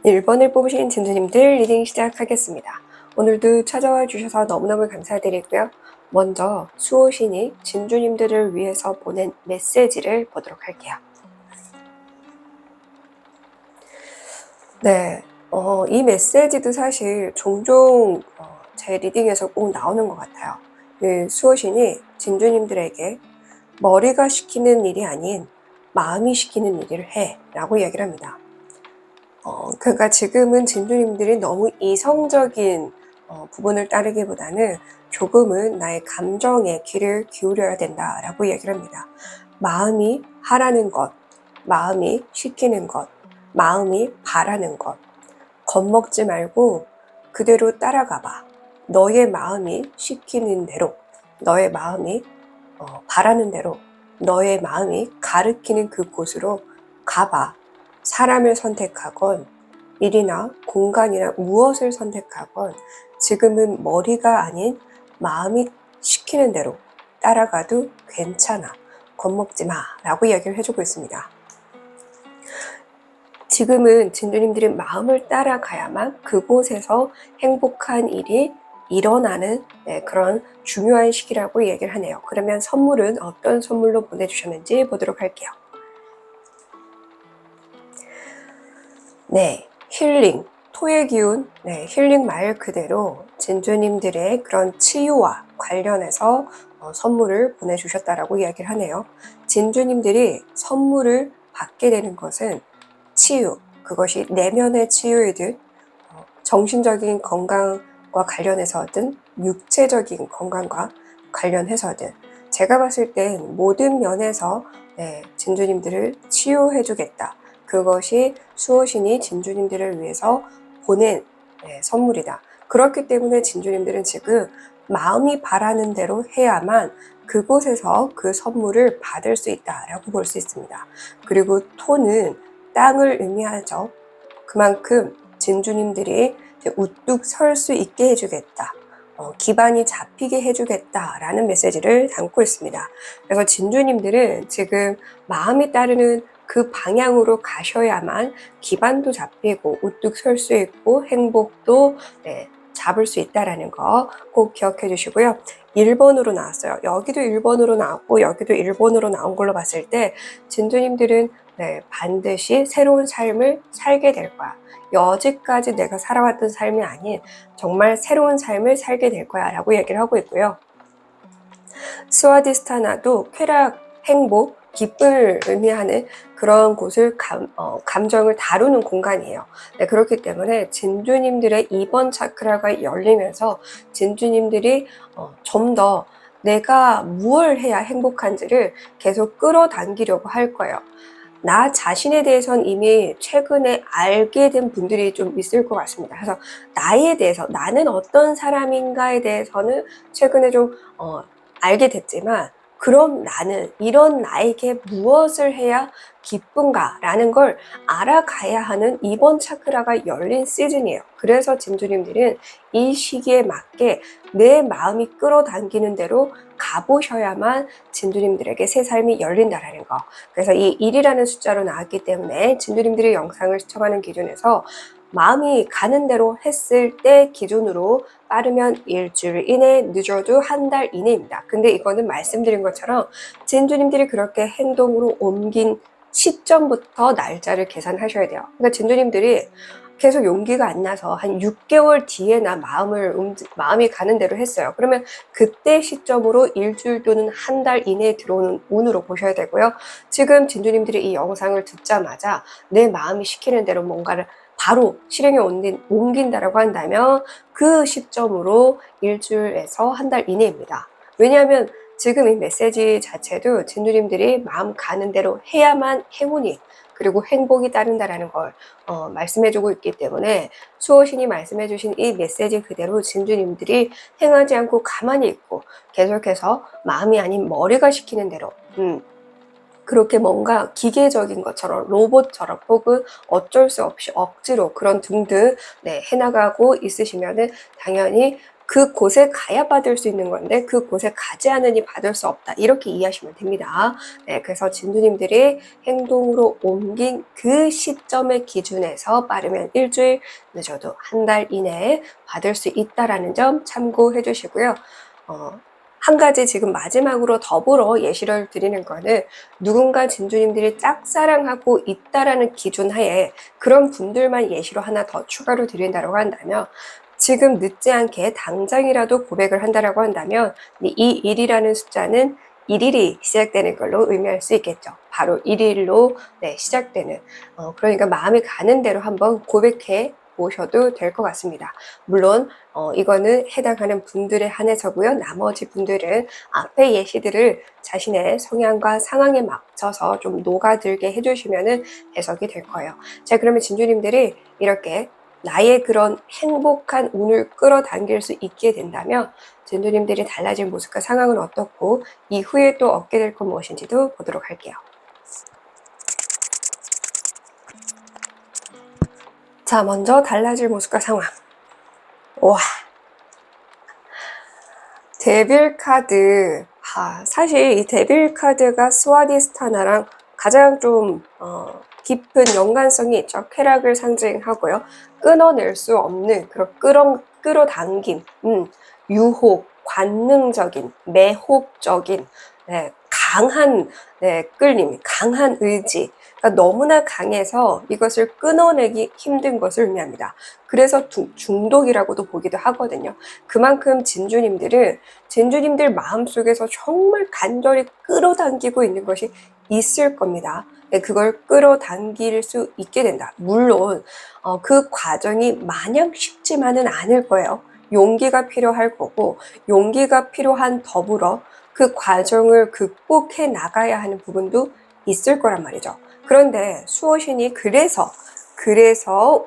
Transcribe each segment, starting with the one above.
1번을 뽑으신 진주님들 리딩 시작하겠습니다. 오늘도 찾아와 주셔서 너무너무 감사드리고요. 먼저 수호신이 진주님들을 위해서 보낸 메시지를 보도록 할게요. 네, 이 메시지도 사실 종종 제 리딩에서 꼭 나오는 것 같아요. 수호신이 진주님들에게 머리가 시키는 일이 아닌 마음이 시키는 일을 해 라고 얘기를 합니다. 그러니까 지금은 진주님들이 너무 이성적인 부분을 따르기보다는 조금은 나의 감정에 귀를 기울여야 된다라고 얘기를 합니다. 마음이 하라는 것, 마음이 시키는 것, 마음이 바라는 것, 겁먹지 말고 그대로 따라가봐. 너의 마음이 시키는 대로, 너의 마음이 바라는 대로, 너의 마음이 가리키는 그곳으로 가봐. 사람을 선택하건 일이나 공간이나 무엇을 선택하건 지금은 머리가 아닌 마음이 시키는 대로 따라가도 괜찮아. 겁먹지 마 라고 이야기를 해주고 있습니다. 지금은 진주님들이 마음을 따라가야만 그곳에서 행복한 일이 일어나는 그런 중요한 시기라고 얘기를 하네요. 그러면 선물은 어떤 선물로 보내주셨는지 보도록 할게요. 네, 힐링, 토의 기운, 힐링 말 그대로 진주님들의 그런 치유와 관련해서 선물을 보내주셨다라고 이야기를 하네요. 진주님들이 선물을 받게 되는 것은 치유, 그것이 내면의 치유이든 정신적인 건강과 관련해서든 육체적인 건강과 관련해서든 제가 봤을 땐 모든 면에서 진주님들을 치유해주겠다. 그것이 수호신이 진주님들을 위해서 보낸 선물이다. 그렇기 때문에 진주님들은 지금 마음이 바라는 대로 해야만 그곳에서 그 선물을 받을 수 있다라고 볼 수 있습니다. 그리고 토는 땅을 의미하죠. 그만큼 진주님들이 우뚝 설 수 있게 해주겠다. 기반이 잡히게 해주겠다라는 메시지를 담고 있습니다. 그래서 진주님들은 지금 마음이 따르는 그 방향으로 가셔야만 기반도 잡히고 우뚝 설 수 있고 행복도 잡을 수 있다는 거 꼭 기억해 주시고요. 1번으로 나왔어요. 여기도 1번으로 나왔고 여기도 1번으로 나온 걸로 봤을 때 진주님들은 반드시 새로운 삶을 살게 될 거야. 여지까지 내가 살아왔던 삶이 아닌 정말 새로운 삶을 살게 될 거야 라고 얘기를 하고 있고요. 스와디스타나도 쾌락, 행복, 기쁨을 의미하는 그런 곳을 감정을 다루는 공간이에요. 그렇기 때문에 진주님들의 2번 차크라가 열리면서 진주님들이 좀 더 내가 무엇을 해야 행복한지를 계속 끌어당기려고 할 거예요. 나 자신에 대해서는 이미 최근에 알게 된 분들이 좀 있을 것 같습니다. 그래서 나에 대해서 나는 어떤 사람인가에 대해서는 최근에 좀 알게 됐지만 그럼 나는 이런 나에게 무엇을 해야 기쁜가라는 걸 알아가야 하는 2번 차크라가 열린 시즌이에요. 그래서 진주님들은 이 시기에 맞게 내 마음이 끌어당기는 대로 가보셔야만 진주님들에게 새 삶이 열린다라는 거. 그래서 이 1이라는 숫자로 나왔기 때문에 진주님들의 영상을 시청하는 기준에서 마음이 가는 대로 했을 때 기준으로 빠르면 일주일 이내, 늦어도 한 달 이내입니다. 근데 이거는 말씀드린 것처럼 진주님들이 그렇게 행동으로 옮긴 시점부터 날짜를 계산하셔야 돼요. 그러니까 진주님들이 계속 용기가 안 나서 한 6개월 뒤에나 마음이 가는 대로 했어요. 그러면 그때 시점으로 일주일 또는 한 달 이내에 들어오는 운으로 보셔야 되고요. 지금 진주님들이 이 영상을 듣자마자 내 마음이 시키는 대로 뭔가를 바로 실행에 옮긴다라고 한다면 그 시점으로 일주일에서 한 달 이내입니다. 왜냐하면 지금 이 메시지 자체도 진주님들이 마음 가는 대로 해야만 행운이 그리고 행복이 따른다라는 걸 말씀해주고 있기 때문에 수호신이 말씀해주신 이 메시지 그대로 진주님들이 행하지 않고 가만히 있고 계속해서 마음이 아닌 머리가 시키는 대로 그렇게 뭔가 기계적인 것처럼 로봇처럼 혹은 어쩔 수 없이 억지로 그런 등등 해나가고 있으시면은 당연히 그곳에 가야 받을 수 있는 건데 그곳에 가지 않으니 받을 수 없다. 이렇게 이해하시면 됩니다. 네, 그래서 진주님들이 행동으로 옮긴 그 시점의 기준에서 빠르면 일주일, 늦어도 한 달 이내에 받을 수 있다라는 점 참고해 주시고요. 한 가지 지금 마지막으로 더불어 예시를 드리는 거는 누군가 진주님들이 짝사랑하고 있다라는 기준 하에 그런 분들만 예시로 하나 더 추가로 드린다고 한다면 지금 늦지 않게 당장이라도 고백을 한다라고 한다면 이 1이라는 숫자는 1일이 시작되는 걸로 의미할 수 있겠죠. 바로 1일로 시작되는 그러니까 마음이 가는 대로 한번 고백해 보셔도 될 것 같습니다. 물론 이거는 해당하는 분들에 한해서고요. 나머지 분들은 앞의 예시들을 자신의 성향과 상황에 맞춰서 좀 녹아들게 해주시면 해석이 될 거예요. 자, 그러면 진주님들이 이렇게 나의 그런 행복한 운을 끌어당길 수 있게 된다면 진주님들이 달라진 모습과 상황은 어떻고 이후에 또 얻게 될 건 무엇인지도 보도록 할게요. 자, 먼저 달라질 모습과 상황. 와, 데빌 카드. 사실 이 데빌 카드가 스와디스타나랑 가장 좀 깊은 연관성이 있죠. 쾌락을 상징하고요. 끊어낼 수 없는 그런 끌어당김, 유혹, 관능적인, 매혹적인, 강한 끌림, 강한 의지. 그러니까 너무나 강해서 이것을 끊어내기 힘든 것을 의미합니다. 그래서 중독이라고도 보기도 하거든요. 그만큼 진주님들 마음속에서 정말 간절히 끌어당기고 있는 것이 있을 겁니다. 그걸 끌어당길 수 있게 된다. 물론 그 과정이 마냥 쉽지만은 않을 거예요. 용기가 필요할 거고 용기가 필요한 더불어 그 과정을 극복해 나가야 하는 부분도 있을 거란 말이죠. 그런데 수호신이 그래서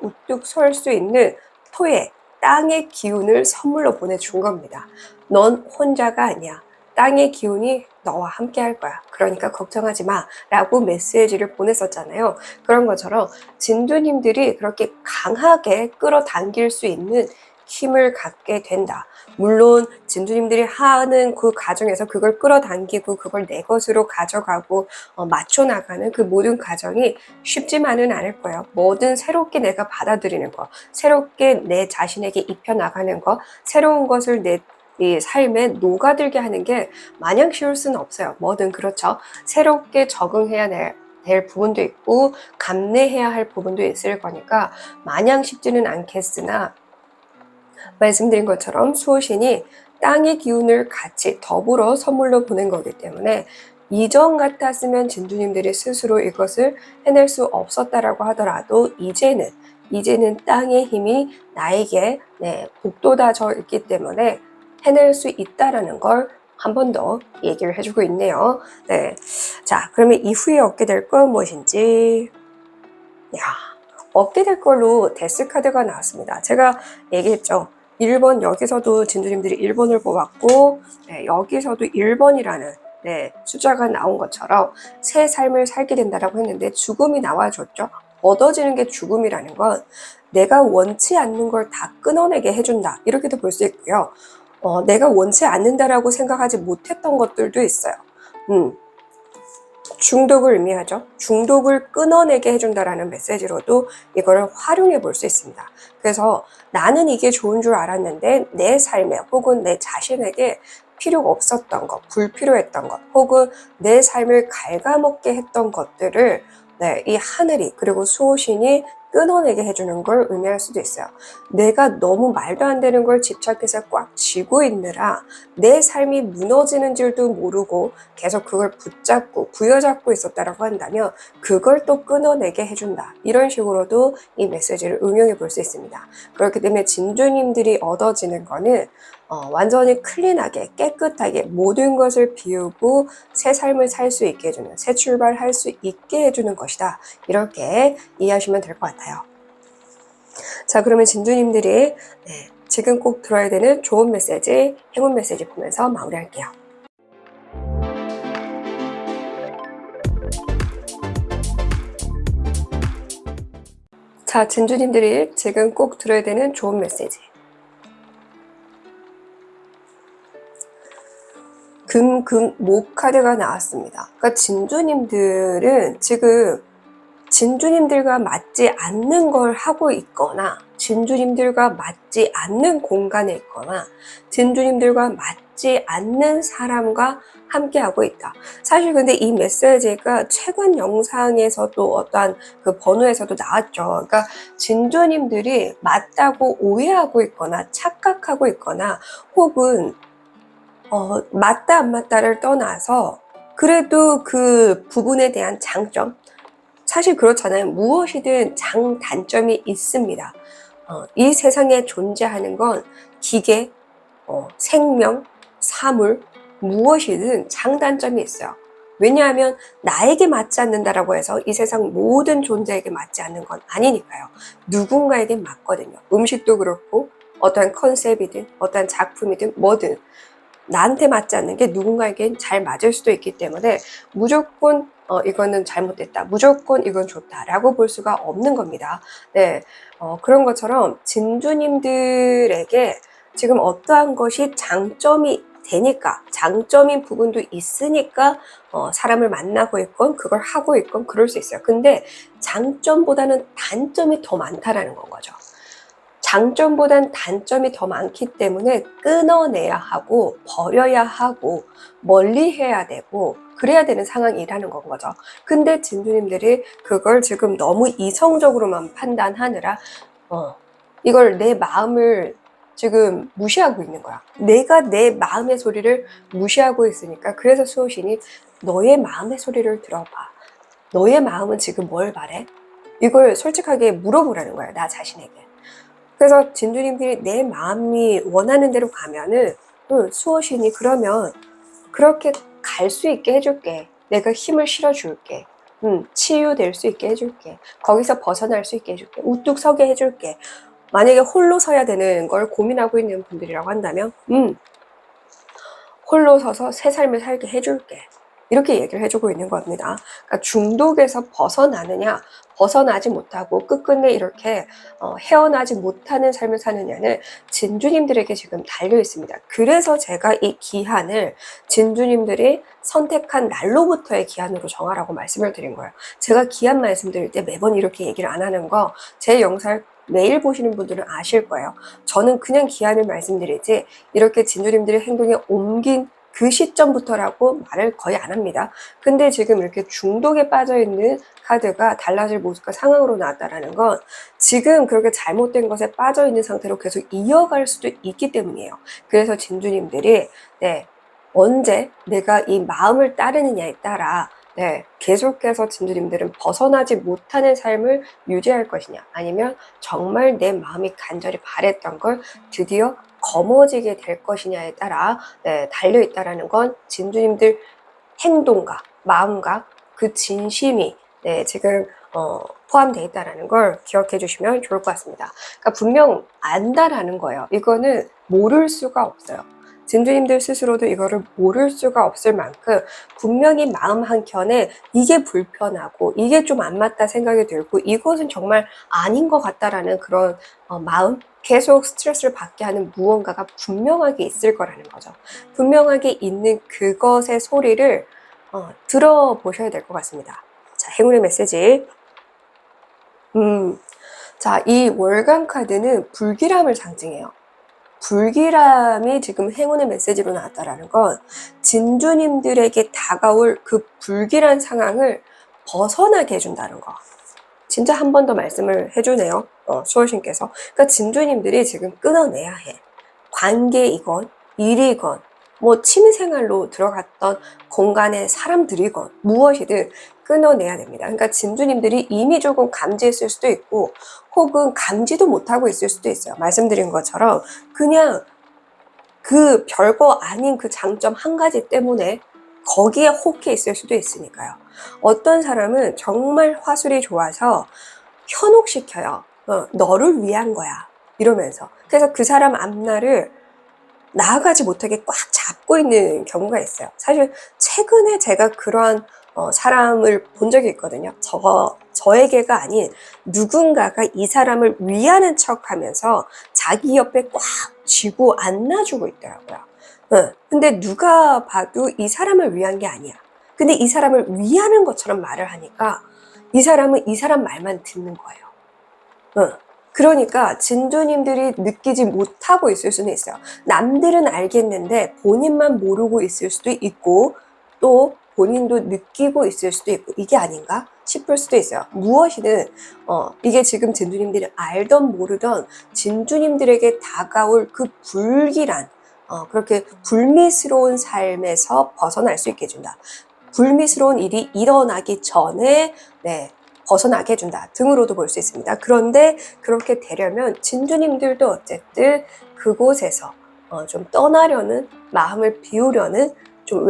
우뚝 설 수 있는 토의 땅의 기운을 선물로 보내준 겁니다. 넌 혼자가 아니야. 땅의 기운이 너와 함께 할 거야. 그러니까 걱정하지 마. 라고 메시지를 보냈었잖아요. 그런 것처럼 진두님들이 그렇게 강하게 끌어당길 수 있는 힘을 갖게 된다. 물론 진주님들이 하는 그 과정에서 그걸 끌어당기고 그걸 내 것으로 가져가고 맞춰나가는 그 모든 과정이 쉽지만은 않을 거예요. 뭐든 새롭게 내가 받아들이는 거, 새롭게 내 자신에게 입혀나가는 거, 새로운 것을 내 이 삶에 녹아들게 하는 게 마냥 쉬울 수는 없어요. 뭐든 그렇죠. 새롭게 적응해야 될 부분도 있고 감내해야 할 부분도 있을 거니까 마냥 쉽지는 않겠으나 말씀드린 것처럼 수호신이 땅의 기운을 같이 더불어 선물로 보낸 거기 때문에 이전 같았으면 진주님들이 스스로 이것을 해낼 수 없었다라고 하더라도 이제는 땅의 힘이 나에게 북돋아져 있기 때문에 해낼 수 있다라는 걸 한 번 더 얘기를 해주고 있네요. 자, 그러면 이후에 얻게 될 건 무엇인지. 얻게 될 걸로 데스 카드가 나왔습니다. 제가 얘기했죠. 1번 여기서도 진주님들이 1번을 뽑았고 여기서도 1번이라는 숫자가 나온 것처럼 새 삶을 살게 된다라고 했는데 죽음이 나와줬죠. 얻어지는 게 죽음이라는 건 내가 원치 않는 걸 다 끊어내게 해준다. 이렇게도 볼 수 있고요. 내가 원치 않는다라고 생각하지 못했던 것들도 있어요. 중독을 의미하죠. 중독을 끊어내게 해준다라는 메시지로도 이거를 활용해 볼 수 있습니다. 그래서 나는 이게 좋은 줄 알았는데 내 삶에 혹은 내 자신에게 필요가 없었던 것, 불필요했던 것, 혹은 내 삶을 갉아먹게 했던 것들을 이 하늘이 그리고 수호신이 끊어내게 해주는 걸 의미할 수도 있어요. 내가 너무 말도 안 되는 걸 집착해서 꽉 쥐고 있느라 내 삶이 무너지는 줄도 모르고 계속 그걸 붙잡고 부여잡고 있었다라고 한다면 그걸 또 끊어내게 해준다. 이런 식으로도 이 메시지를 응용해 볼 수 있습니다. 그렇기 때문에 진주님들이 얻어지는 거는 완전히 클린하게 깨끗하게 모든 것을 비우고 새 삶을 살 수 있게 해주는, 새 출발할 수 있게 해주는 것이다. 이렇게 이해하시면 될 것 같아요. 자, 그러면 진주님들이 지금 꼭 들어야 되는 좋은 메시지, 행운 메시지 보면서 마무리할게요. 자, 진주님들이 지금 꼭 들어야 되는 좋은 메시지. 목 카드가 나왔습니다. 그러니까 진주님들은 지금 진주님들과 맞지 않는 걸 하고 있거나 진주님들과 맞지 않는 공간에 있거나 진주님들과 맞지 않는 사람과 함께 하고 있다. 사실 근데 이 메시지가 최근 영상에서도 어떠한 그 번호에서도 나왔죠. 그러니까 진주님들이 맞다고 오해하고 있거나 착각하고 있거나 혹은 맞다 안 맞다를 떠나서 그래도 그 부분에 대한 장점, 사실 그렇잖아요. 무엇이든 장단점이 있습니다. 이 세상에 존재하는 건 기계, 생명, 사물, 무엇이든 장단점이 있어요. 왜냐하면 나에게 맞지 않는다라고 해서 이 세상 모든 존재에게 맞지 않는 건 아니니까요. 누군가에게 맞거든요. 음식도 그렇고 어떠한 컨셉이든 어떠한 작품이든 뭐든 나한테 맞지 않는 게 누군가에겐 잘 맞을 수도 있기 때문에 무조건 이거는 잘못됐다, 무조건 이건 좋다라고 볼 수가 없는 겁니다. 네, 그런 것처럼 진주님들에게 지금 어떠한 것이 장점이 되니까, 장점인 부분도 있으니까 사람을 만나고 있건 그걸 하고 있건 그럴 수 있어요. 근데 장점보다는 단점이 더 많다라는 건 거죠. 장점보단 단점이 더 많기 때문에 끊어내야 하고 버려야 하고 멀리해야 되고 그래야 되는 상황이라는 건 거죠. 근데 진주님들이 그걸 지금 너무 이성적으로만 판단하느라 이걸 내 마음을 지금 무시하고 있는 거야. 내가 내 마음의 소리를 무시하고 있으니까 그래서 수호신이 너의 마음의 소리를 들어봐. 너의 마음은 지금 뭘 바래? 이걸 솔직하게 물어보라는 거야, 나 자신에게. 그래서 진주님들이 내 마음이 원하는 대로 가면은 수호신이 그러면 그렇게 갈 수 있게 해줄게. 내가 힘을 실어줄게. 치유될 수 있게 해줄게. 거기서 벗어날 수 있게 해줄게. 우뚝 서게 해줄게. 만약에 홀로 서야 되는 걸 고민하고 있는 분들이라고 한다면 홀로 서서 새 삶을 살게 해줄게. 이렇게 얘기를 해주고 있는 겁니다. 그러니까 중독에서 벗어나느냐, 벗어나지 못하고 끝끝내 이렇게 헤어나지 못하는 삶을 사느냐는 진주님들에게 지금 달려 있습니다. 그래서 제가 이 기한을 진주님들이 선택한 날로부터의 기한으로 정하라고 말씀을 드린 거예요. 제가 기한 말씀드릴 때 매번 이렇게 얘기를 안 하는 거 제 영상 매일 보시는 분들은 아실 거예요. 저는 그냥 기한을 말씀드리지 이렇게 진주님들의 행동에 옮긴 그 시점부터라고 말을 거의 안 합니다. 근데 지금 이렇게 중독에 빠져 있는 카드가 달라질 모습과 상황으로 나왔다라는 건 지금 그렇게 잘못된 것에 빠져 있는 상태로 계속 이어갈 수도 있기 때문이에요. 그래서 진주님들이 언제 내가 이 마음을 따르느냐에 따라 계속해서 진주님들은 벗어나지 못하는 삶을 유지할 것이냐, 아니면 정말 내 마음이 간절히 바랬던 걸 드디어 거머쥐게 될 것이냐에 따라 달려있다라는 건 진주님들 행동과 마음과 그 진심이 지금 포함되어 있다는 걸 기억해 주시면 좋을 것 같습니다. 그러니까 분명 안다라는 거예요. 이거는 모를 수가 없어요. 진주님들 스스로도 이거를 모를 수가 없을 만큼 분명히 마음 한켠에 이게 불편하고 이게 좀 안 맞다 생각이 들고 이것은 정말 아닌 것 같다라는 그런 마음, 계속 스트레스를 받게 하는 무언가가 분명하게 있을 거라는 거죠. 분명하게 있는 그것의 소리를 들어보셔야 될 것 같습니다. 자, 행운의 메시지. 자, 이 월간 카드는 불길함을 상징해요. 불길함이 지금 행운의 메시지로 나왔다라는 건 진주님들에게 다가올 그 불길한 상황을 벗어나게 해준다는 거. 진짜 한 번 더 말씀을 해주네요. 수호신께서. 그러니까 진주님들이 지금 끊어내야 해. 관계이건 일이건 뭐 취미생활로 들어갔던 공간의 사람들이건 무엇이든 끊어내야 됩니다. 그러니까 진주님들이 이미 조금 감지했을 수도 있고 혹은 감지도 못하고 있을 수도 있어요. 말씀드린 것처럼 그냥 그 별거 아닌 그 장점 한 가지 때문에 거기에 혹해 있을 수도 있으니까요. 어떤 사람은 정말 화술이 좋아서 현혹시켜요. 너를 위한 거야. 이러면서. 그래서 그 사람 앞날을 나아가지 못하게 꽉 잡고 있는 경우가 있어요. 사실 최근에 제가 그러한 사람을 본 적이 있거든요. 저에게가 아닌 누군가가 이 사람을 위하는 척 하면서 자기 옆에 꽉 쥐고 안아주고 있더라고요. 근데 누가 봐도 이 사람을 위한 게 아니야. 근데 이 사람을 위하는 것처럼 말을 하니까 이 사람은 이 사람 말만 듣는 거예요. 그러니까 진주님들이 느끼지 못하고 있을 수는 있어요. 남들은 알겠는데 본인만 모르고 있을 수도 있고 또 본인도 느끼고 있을 수도 있고 이게 아닌가 싶을 수도 있어요. 무엇이든 이게 지금 진주님들이 알던 모르던 진주님들에게 다가올 그 불길한 그렇게 불미스러운 삶에서 벗어날 수 있게 해준다. 불미스러운 일이 일어나기 전에 벗어나게 해준다 등으로도 볼 수 있습니다. 그런데 그렇게 되려면 진주님들도 어쨌든 그곳에서 좀 떠나려는 마음을 비우려는 좀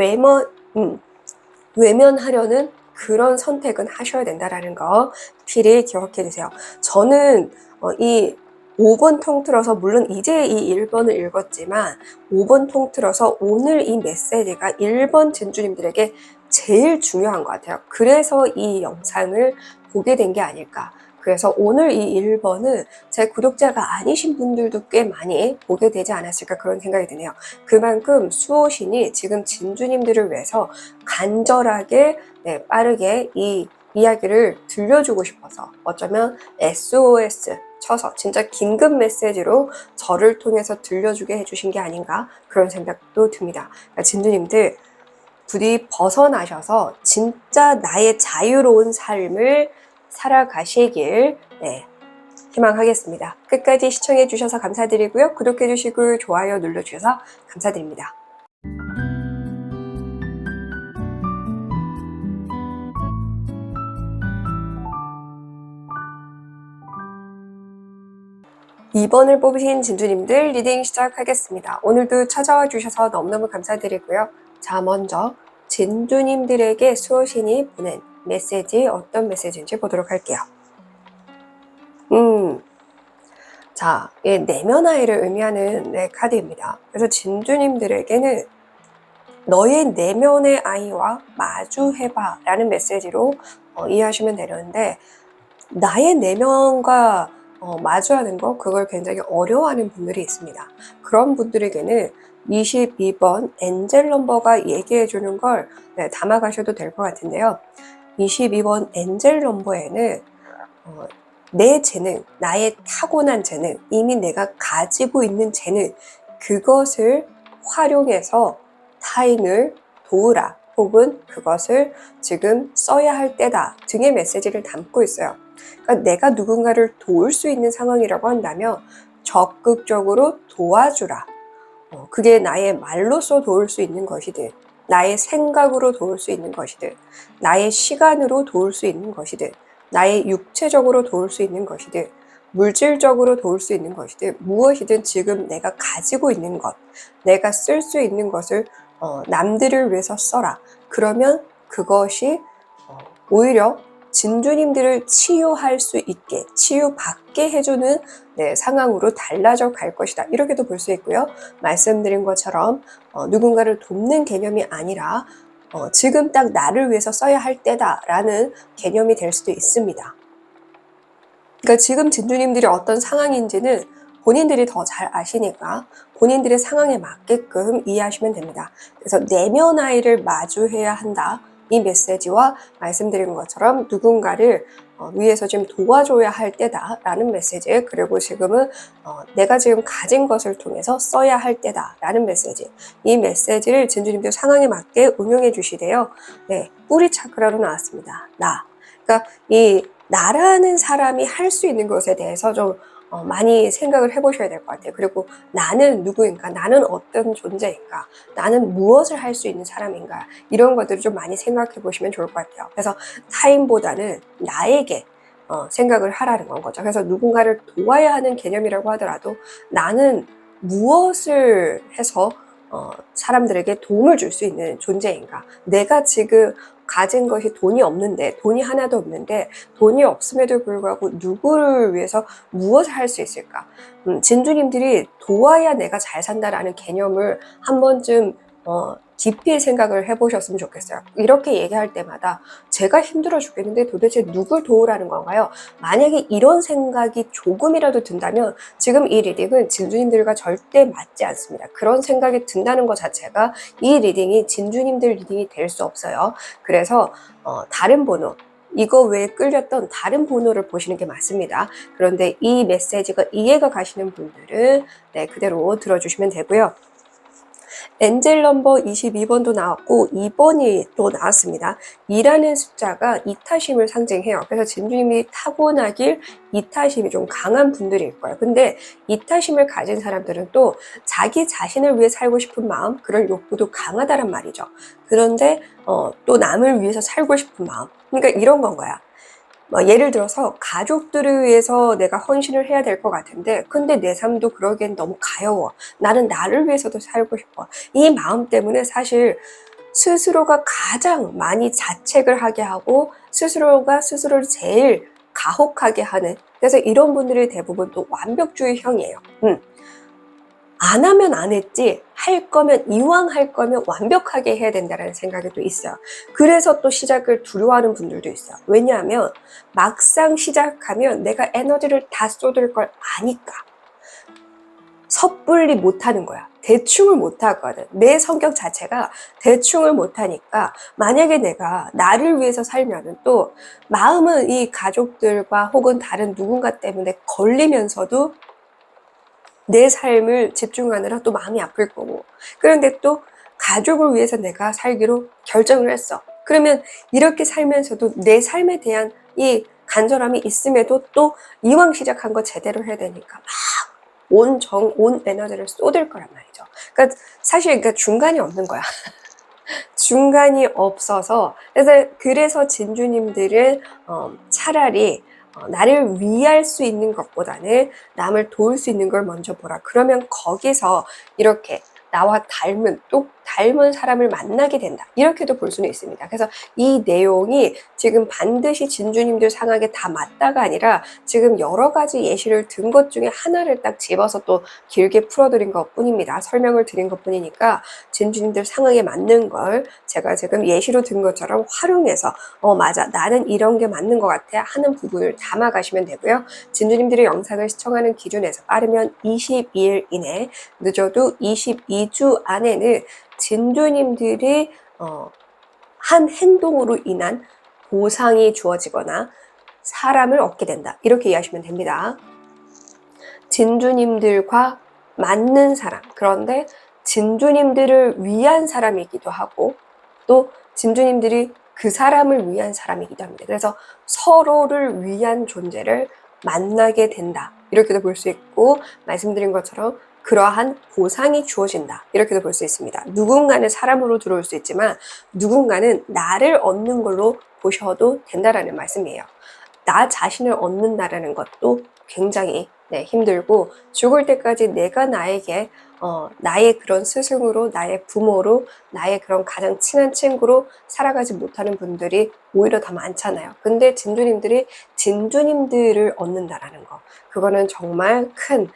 외면하려는 그런 선택은 하셔야 된다라는 거 필히 기억해 주세요. 저는 이 5번 통틀어서 물론 이제 이 1번을 읽었지만 5번 통틀어서 오늘 이 메시지가 1번 진주님들에게 제일 중요한 것 같아요. 그래서 이 영상을 보게 된 게 아닐까. 그래서 오늘 이 1번은 제 구독자가 아니신 분들도 꽤 많이 보게 되지 않았을까 그런 생각이 드네요. 그만큼 수호신이 지금 진주님들을 위해서 간절하게 빠르게 이 이야기를 들려주고 싶어서 어쩌면 SOS 쳐서 진짜 긴급 메시지로 저를 통해서 들려주게 해주신 게 아닌가 그런 생각도 듭니다. 그러니까 진주님들 부디 벗어나셔서 진짜 나의 자유로운 삶을 살아가시길 희망하겠습니다. 끝까지 시청해 주셔서 감사드리고요. 구독해 주시고 좋아요 눌러주셔서 감사드립니다. (2번을) 뽑으신 진주님들 리딩 시작하겠습니다. 오늘도 찾아와 주셔서 너무너무 감사드리고요. 자, 먼저 진주님들에게 수호신이 보낸 메시지 어떤 메시지인지 보도록 할게요. 자, 내면아이를 의미하는 카드입니다. 그래서 진주님들에게는 너의 내면의 아이와 마주해봐 라는 메시지로 이해하시면 되는데 나의 내면과 마주하는 거 그걸 굉장히 어려워하는 분들이 있습니다. 그런 분들에게는 22번 엔젤 넘버가 얘기해주는 걸 담아가셔도 될 것 같은데요. 22번 엔젤 넘버에는 내 재능, 나의 타고난 재능, 이미 내가 가지고 있는 재능 그것을 활용해서 타인을 도우라 혹은 그것을 지금 써야 할 때다 등의 메시지를 담고 있어요. 그러니까 내가 누군가를 도울 수 있는 상황이라고 한다면 적극적으로 도와주라. 그게 나의 말로써 도울 수 있는 것이든 나의 생각으로 도울 수 있는 것이든 나의 시간으로 도울 수 있는 것이든 나의 육체적으로 도울 수 있는 것이든 물질적으로 도울 수 있는 것이든 무엇이든 지금 내가 가지고 있는 것, 내가 쓸 수 있는 것을 남들을 위해서 써라. 그러면 그것이 오히려 진주님들을 치유할 수 있게, 치유받게 해주는 상황으로 달라져 갈 것이다. 이렇게도 볼 수 있고요. 말씀드린 것처럼 누군가를 돕는 개념이 아니라 지금 딱 나를 위해서 써야 할 때다라는 개념이 될 수도 있습니다. 그러니까 지금 진주님들이 어떤 상황인지는 본인들이 더 잘 아시니까 본인들의 상황에 맞게끔 이해하시면 됩니다. 그래서 내면 아이를 마주해야 한다. 이 메시지와 말씀드린 것처럼 누군가를 위해서 지금 도와줘야 할 때다라는 메시지, 그리고 지금은 내가 지금 가진 것을 통해서 써야 할 때다라는 메시지, 이 메시지를 진주님들 상황에 맞게 응용해 주시되요. 뿌리 차크라로 나왔습니다. 나. 그러니까 이 나라는 사람이 할 수 있는 것에 대해서 좀 많이 생각을 해보셔야 될 것 같아요. 그리고 나는 누구인가? 나는 어떤 존재인가? 나는 무엇을 할 수 있는 사람인가? 이런 것들을 좀 많이 생각해 보시면 좋을 것 같아요. 그래서 타인보다는 나에게 생각을 하라는 건 거죠. 그래서 누군가를 도와야 하는 개념이라고 하더라도 나는 무엇을 해서 사람들에게 도움을 줄 수 있는 존재인가? 내가 지금 가진 것이 돈이 없는데, 돈이 하나도 없는데 돈이 없음에도 불구하고 누구를 위해서 무엇을 할 수 있을까? 진주님들이 도와야 내가 잘 산다라는 개념을 한 번쯤 깊이 생각을 해보셨으면 좋겠어요. 이렇게 얘기할 때마다 제가 힘들어 죽겠는데 도대체 누굴 도우라는 건가요? 만약에 이런 생각이 조금이라도 든다면 지금 이 리딩은 진주님들과 절대 맞지 않습니다. 그런 생각이 든다는 것 자체가 이 리딩이 진주님들 리딩이 될 수 없어요. 그래서 다른 번호, 이거 외에 끌렸던 다른 번호를 보시는 게 맞습니다. 그런데 이 메시지가 이해가 가시는 분들은 네, 그대로 들어주시면 되고요. 엔젤 넘버 22번도 나왔고 2번이 또 나왔습니다. 2라는 숫자가 이타심을 상징해요. 그래서 진주님이 타고나길 이타심이 좀 강한 분들일 거예요. 근데 이타심을 가진 사람들은 또 자기 자신을 위해 살고 싶은 마음, 그런 욕구도 강하다란 말이죠. 그런데 또 남을 위해서 살고 싶은 마음, 그러니까 이런 건 거야. 예를 들어서 가족들을 위해서 내가 헌신을 해야 될 것 같은데 근데 내 삶도 그러기엔 너무 가여워. 나는 나를 위해서도 살고 싶어. 이 마음 때문에 사실 스스로가 가장 많이 자책을 하게 하고 스스로가 스스로를 제일 가혹하게 하는, 그래서 이런 분들이 대부분 또 완벽주의형이에요. 안 하면 안 했지, 할 거면 이왕 할 거면 완벽하게 해야 된다는 생각이 또 있어요. 그래서 또 시작을 두려워하는 분들도 있어요. 왜냐하면 막상 시작하면 내가 에너지를 다 쏟을 걸 아니까 섣불리 못하는 거야. 대충을 못하거든. 내 성격 자체가 대충을 못하니까 만약에 내가 나를 위해서 살면은 또 마음은 이 가족들과 혹은 다른 누군가 때문에 걸리면서도 내 삶을 집중하느라 또 마음이 아플 거고, 그런데 또 가족을 위해서 내가 살기로 결정을 했어. 그러면 이렇게 살면서도 내 삶에 대한 이 간절함이 있음에도 또 이왕 시작한 거 제대로 해야 되니까 막 온 에너지를 쏟을 거란 말이죠. 그러니까 사실 중간이 없는 거야. 중간이 없어서, 그래서 진주님들은 차라리 나를 위할 수 있는 것보다는 남을 도울 수 있는 걸 먼저 보라. 그러면 거기서 이렇게 나와 닮은 사람을 만나게 된다. 이렇게도 볼 수는 있습니다. 그래서 이 내용이 지금 반드시 진주님들 상황에 다 맞다가 아니라 지금 여러 가지 예시를 든 것 중에 하나를 딱 집어서 또 길게 풀어드린 것 뿐입니다. 설명을 드린 것 뿐이니까 진주님들 상황에 맞는 걸 제가 지금 예시로 든 것처럼 활용해서 맞아, 나는 이런 게 맞는 것 같아 하는 부분을 담아가시면 되고요. 진주님들의 영상을 시청하는 기준에서 빠르면 22일 이내, 늦어도 22주 안에는 진주님들이 한 행동으로 인한 보상이 주어지거나 사람을 얻게 된다. 이렇게 이해하시면 됩니다. 진주님들과 맞는 사람, 그런데 진주님들을 위한 사람이기도 하고 또 진주님들이 그 사람을 위한 사람이기도 합니다. 그래서 서로를 위한 존재를 만나게 된다. 이렇게도 볼 수 있고, 말씀드린 것처럼 그러한 보상이 주어진다. 이렇게도 볼 수 있습니다. 누군가는 사람으로 들어올 수 있지만 누군가는 나를 얻는 걸로 보셔도 된다라는 말씀이에요. 나 자신을 얻는다라는 것도 굉장히 힘들고, 죽을 때까지 내가 나에게 나의 그런 스승으로, 나의 부모로, 나의 그런 가장 친한 친구로 살아가지 못하는 분들이 오히려 더 많잖아요. 근데 진주님들이 진주님들을 얻는다라는 거, 그거는 정말 큰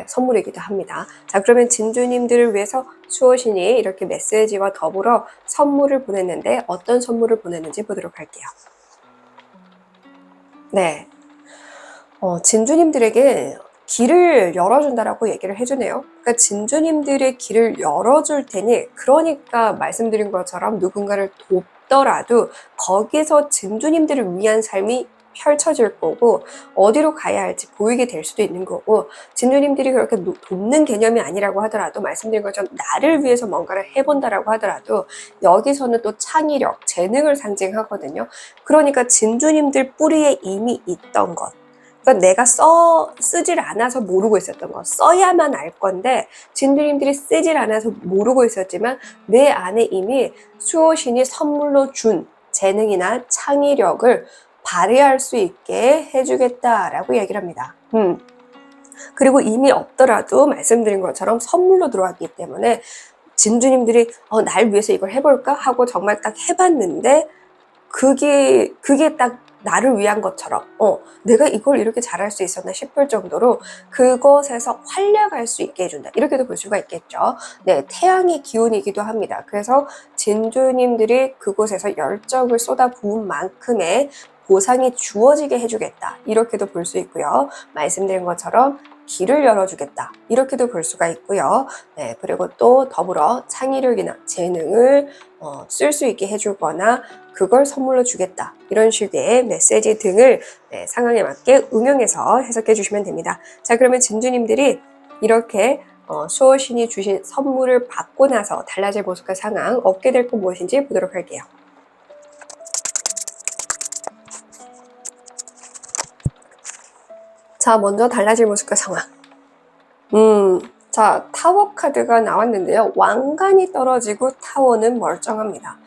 선물이기도 합니다. 자, 그러면 진주님들을 위해서 수호신이 이렇게 메시지와 더불어 선물을 보냈는데 어떤 선물을 보냈는지 보도록 할게요. 네, 진주님들에게 길을 열어준다라고 얘기를 해주네요. 그러니까 진주님들의 길을 열어줄 테니, 그러니까 말씀드린 것처럼 누군가를 돕더라도 거기서 진주님들을 위한 삶이 펼쳐질 거고 어디로 가야 할지 보이게 될 수도 있는 거고, 진주님들이 그렇게 돕는 개념이 아니라고 하더라도 말씀드린 것처럼 나를 위해서 뭔가를 해본다라고 하더라도 여기서는 또 창의력, 재능을 상징하거든요. 그러니까 진주님들 뿌리에 이미 있던 것, 그러니까 내가 쓰질 않아서 모르고 있었던 거, 써야만 알 건데 진주님들이 쓰질 않아서 모르고 있었지만 내 안에 이미 수호신이 선물로 준 재능이나 창의력을 발휘할 수 있게 해주겠다라고 얘기를 합니다. 그리고 이미 없더라도 말씀드린 것처럼 선물로 들어왔기 때문에 진주님들이 날 위해서 이걸 해볼까 하고 정말 딱 해봤는데 그게 딱 나를 위한 것처럼 내가 이걸 이렇게 잘할 수 있었나 싶을 정도로 그것에서 활약할 수 있게 해준다. 이렇게도 볼 수가 있겠죠. 네, 태양의 기운이기도 합니다. 그래서 진주님들이 그곳에서 열정을 쏟아부은 만큼의 보상이 주어지게 해주겠다. 이렇게도 볼 수 있고요. 말씀드린 것처럼 길을 열어주겠다. 이렇게도 볼 수가 있고요. 네, 그리고 또 더불어 창의력이나 재능을 쓸 수 있게 해주거나 그걸 선물로 주겠다. 이런 식의 메시지 등을 상황에 맞게 응용해서 해석해 주시면 됩니다. 자, 그러면 진주님들이 이렇게 수호신이 주신 선물을 받고 나서 달라질 모습과 상황, 얻게 될 것 무엇인지 보도록 할게요. 자, 먼저 달라질 모습과 상황. 자, 타워 카드가 나왔는데요. 왕관이 떨어지고 타워는 멀쩡합니다.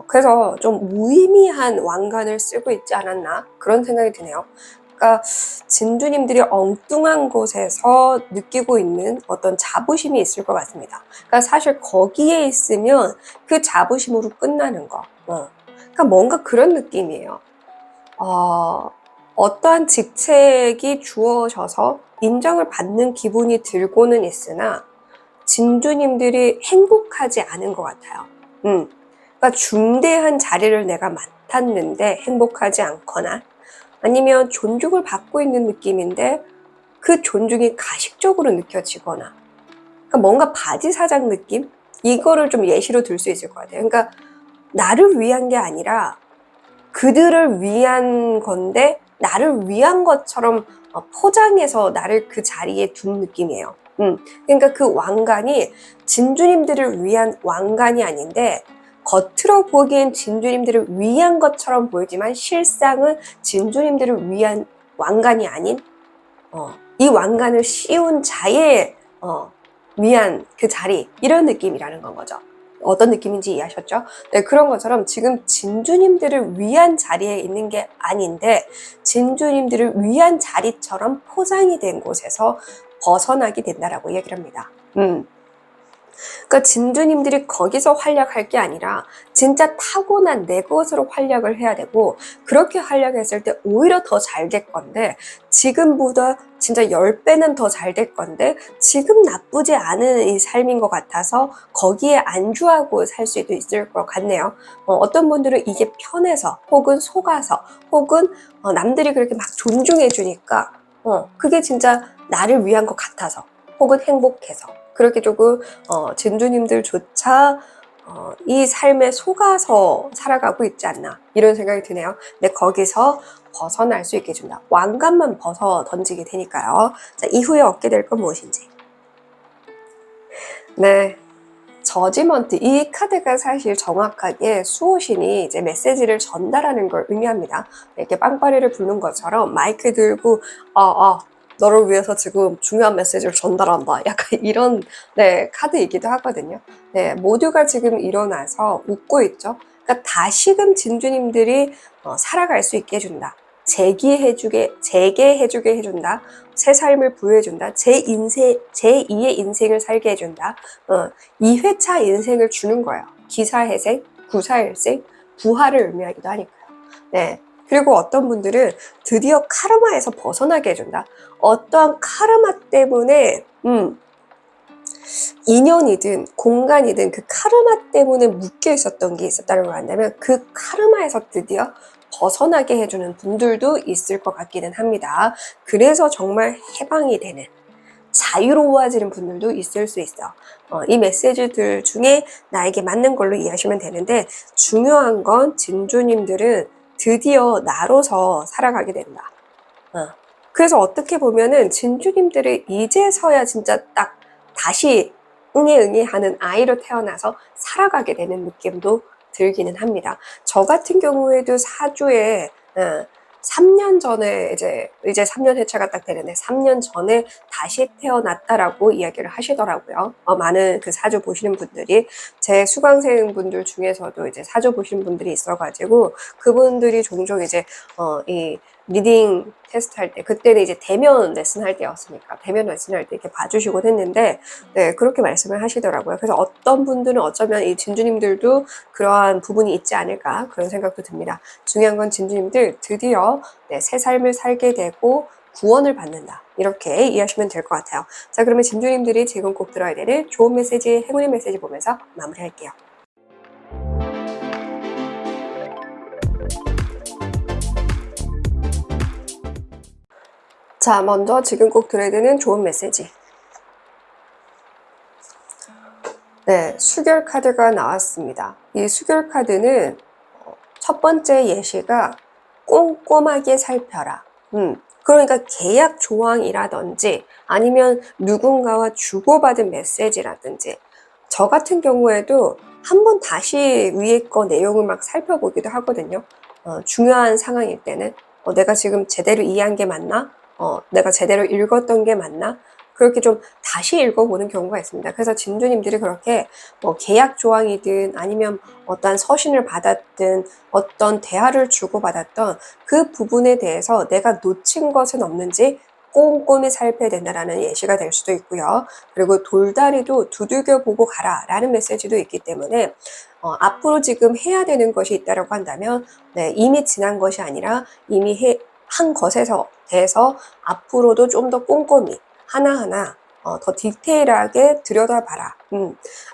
그래서 좀 무의미한 왕관을 쓰고 있지 않았나 그런 생각이 드네요. 그러니까 진주님들이 엉뚱한 곳에서 느끼고 있는 어떤 자부심이 있을 것 같습니다. 그러니까 사실 거기에 있으면 그 자부심으로 끝나는 거. 그러니까 뭔가 그런 느낌이에요. 어떠한 직책이 주어져서 인정을 받는 기분이 들고는 있으나 진주님들이 행복하지 않은 것 같아요. 그러니까 중대한 자리를 내가 맡았는데 행복하지 않거나 아니면 존중을 받고 있는 느낌인데 그 존중이 가식적으로 느껴지거나 그러니까 뭔가 바지사장 느낌? 이거를 좀 예시로 들 수 있을 것 같아요. 그러니까 나를 위한 게 아니라 그들을 위한 건데 나를 위한 것처럼 포장해서 나를 그 자리에 둔 느낌이에요. 그러니까 그 왕관이 진주님들을 위한 왕관이 아닌데 겉으로 보기엔 진주님들을 위한 것처럼 보이지만 실상은 진주님들을 위한 왕관이 아닌 이 왕관을 씌운 자에 위한 그 자리 이런 느낌이라는 건 거죠. 어떤 느낌인지 이해하셨죠? 네, 그런 것처럼 지금 진주님들을 위한 자리에 있는 게 아닌데 진주님들을 위한 자리처럼 포장이 된 곳에서 벗어나게 된다라고 얘기를 합니다. 그러니까 진주님들이 거기서 활약할 게 아니라 진짜 타고난 내 것으로 활약을 해야 되고 그렇게 활약했을 때 오히려 더 잘 될 건데 지금보다 진짜 10배는 더 잘 될 건데 지금 나쁘지 않은 이 삶인 것 같아서 거기에 안주하고 살 수도 있을 것 같네요. 어떤 분들은 이게 편해서 혹은 속아서 혹은 남들이 그렇게 막 존중해 주니까 그게 진짜 나를 위한 것 같아서 혹은 행복해서 그렇게 조금 진주님들조차 이 삶에 속아서 살아가고 있지 않나 이런 생각이 드네요. 근데 거기서 벗어날 수 있게 해준다. 왕관만 벗어 던지게 되니까요. 자, 이후에 얻게 될 건 무엇인지. 네. 저지먼트. 이 카드가 사실 정확하게 수호신이 이제 메시지를 전달하는 걸 의미합니다. 이렇게 빵빠레를 부는 것처럼 마이크 들고 너를 위해서 지금 중요한 메시지를 전달한다. 약간 이런 카드이기도 하거든요. 네, 모두가 지금 일어나서 웃고 있죠. 그러니까 다시금 진주님들이 살아갈 수 있게 해준다. 재개해주게 해준다. 새 삶을 부여해준다. 제2의 인생을 살게 해준다. 2회차 인생을 주는 거예요. 기사회생, 구사일생, 부활을 의미하기도 하니까요. 네. 그리고 어떤 분들은 드디어 카르마에서 벗어나게 해준다. 어떠한 카르마 때문에 인연이든 공간이든 그 카르마 때문에 묶여 있었던 게 있었다는 걸 안다면 그 카르마에서 드디어 벗어나게 해주는 분들도 있을 것 같기는 합니다. 그래서 정말 해방이 되는 자유로워지는 분들도 있을 수 있어. 이 메시지들 중에 나에게 맞는 걸로 이해하시면 되는데 중요한 건 진주님들은 드디어 나로서 살아가게 된다. 그래서 어떻게 보면은 진주님들이 이제서야 진짜 딱 다시 응애 하는 아이로 태어나서 살아가게 되는 느낌도 들기는 합니다. 저 같은 경우에도 사주에 3년 전에 이제 3년 해차가 딱 되는데 3년 전에 다시 태어났다라고 이야기를 하시더라고요. 많은 그 사주 보시는 분들이 제 수강생 분들 중에서도 이제 사주 보시는 분들이 있어가지고 그분들이 종종 이제 이 리딩 테스트 할 때, 그때는 이제 대면 레슨 할 때였으니까 대면 레슨 할 때 이렇게 봐주시곤 했는데, 네, 그렇게 말씀을 하시더라고요. 그래서 어떤 분들은 어쩌면 이 진주님들도 그러한 부분이 있지 않을까 그런 생각도 듭니다. 중요한 건 진주님들 드디어 네, 새 삶을 살게 되고 구원을 받는다, 이렇게 이해하시면 될 것 같아요. 자, 그러면 진주님들이 지금 꼭 들어야 되는 좋은 메시지, 행운의 메시지 보면서 마무리할게요. 자, 먼저 지금 꼭 들어야 되는 좋은 메시지. 네, 수결 카드가 나왔습니다. 이 수결 카드는 첫 번째 예시가 꼼꼼하게 살펴라. 그러니까 계약 조항이라든지 아니면 누군가와 주고받은 메시지라든지, 저 같은 경우에도 한번 다시 위에 거 내용을 막 살펴보기도 하거든요. 중요한 상황일 때는 내가 지금 제대로 이해한 게 맞나? 내가 제대로 읽었던 게 맞나? 그렇게 좀 다시 읽어보는 경우가 있습니다. 그래서 진주님들이 그렇게 뭐 계약 조항이든 아니면 어떤 서신을 받았든 어떤 대화를 주고받았던 그 부분에 대해서 내가 놓친 것은 없는지 꼼꼼히 살펴야 된다라는 예시가 될 수도 있고요. 그리고 돌다리도 두들겨 보고 가라 라는 메시지도 있기 때문에 앞으로 지금 해야 되는 것이 있다라고 한다면 네, 이미 지난 것이 아니라 이미 한 것에서 대해서 앞으로도 좀 더 꼼꼼히 하나하나 더 디테일하게 들여다봐라.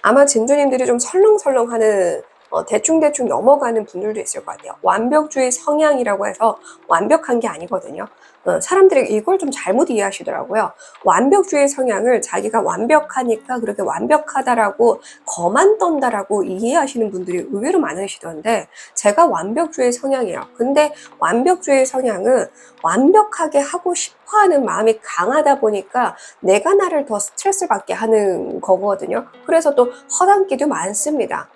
아마 진주님들이 좀 설렁설렁하는 대충대충 넘어가는 분들도 있을 것 같아요. 완벽주의 성향이라고 해서 완벽한 게 아니거든요. 사람들이 이걸 좀 잘못 이해하시더라고요. 완벽주의 성향을 자기가 완벽하니까 그렇게 완벽하다라고 거만 떤다라고 이해하시는 분들이 의외로 많으시던데, 제가 완벽주의 성향이에요. 근데 완벽주의 성향은 완벽하게 하고 싶어하는 마음이 강하다 보니까 내가 나를 더 스트레스 받게 하는 거거든요. 그래서 또 허당기도 많습니다.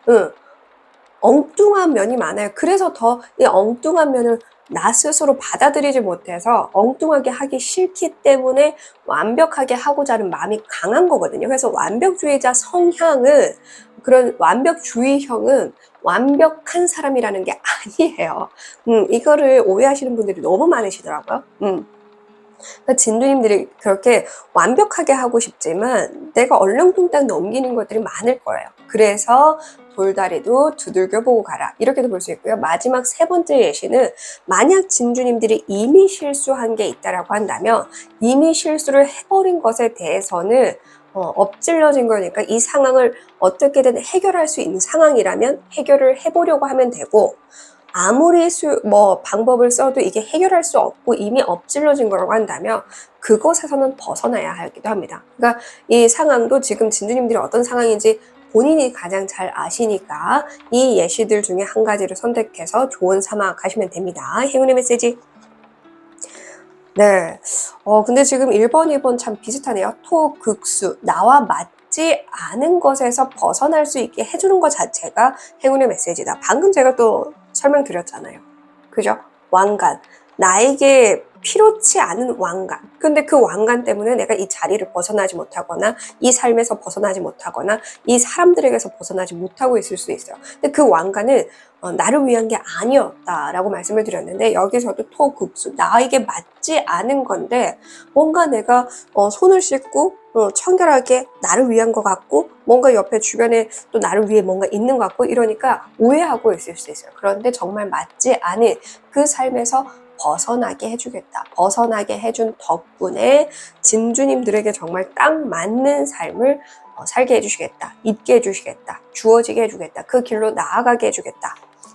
엉뚱한 면이 많아요. 그래서 더 이 엉뚱한 면을 나 스스로 받아들이지 못해서 엉뚱하게 하기 싫기 때문에 완벽하게 하고자 하는 마음이 강한 거거든요. 그래서 완벽주의자 성향은, 그런 완벽주의형은 완벽한 사람이라는 게 아니에요. 이거를 오해하시는 분들이 너무 많으시더라고요. 그러니까 진두님들이 그렇게 완벽하게 하고 싶지만 내가 얼렁뚱땅 넘기는 것들이 많을 거예요. 그래서 돌다리도 두들겨 보고 가라, 이렇게도 볼 수 있고요. 마지막 세 번째 예시는, 만약 진주님들이 이미 실수한 게 있다라고 한다면 이미 실수를 해버린 것에 대해서는 엎질러진 거니까 이 상황을 어떻게든 해결할 수 있는 상황이라면 해결을 해보려고 하면 되고, 아무리 방법을 써도 이게 해결할 수 없고 이미 엎질러진 거라고 한다면 그것에서는 벗어나야 하기도 합니다. 그러니까 이 상황도 지금 진주님들이 어떤 상황인지 본인이 가장 잘 아시니까 이 예시들 중에 한 가지를 선택해서 조언 삼아 가시면 됩니다. 행운의 메시지. 네. 근데 지금 1번, 2번 참 비슷하네요. 토극수. 나와 맞지 않은 것에서 벗어날 수 있게 해주는 것 자체가 행운의 메시지다. 방금 제가 또 설명드렸잖아요. 그죠? 왕관. 나에게 필요치 않은 왕관. 근데 그 왕관 때문에 내가 이 자리를 벗어나지 못하거나 이 삶에서 벗어나지 못하거나 이 사람들에게서 벗어나지 못하고 있을 수 있어요. 근데 그 왕관은 나를 위한 게 아니었다라고 말씀을 드렸는데, 여기서도 토극수, 나에게 맞지 않은 건데 뭔가 내가 손을 씻고 청결하게 나를 위한 것 같고 뭔가 옆에 주변에 또 나를 위해 뭔가 있는 것 같고 이러니까 오해하고 있을 수 있어요. 그런데 정말 맞지 않은 그 삶에서 벗어나게 해주겠다. 벗어나게 해준 덕분에 진주님들에게 정말 딱 맞는 삶을 살게 해주시겠다. 있게 해주시겠다. 주어지게 해주겠다. 그 길로 나아가게 해주겠다.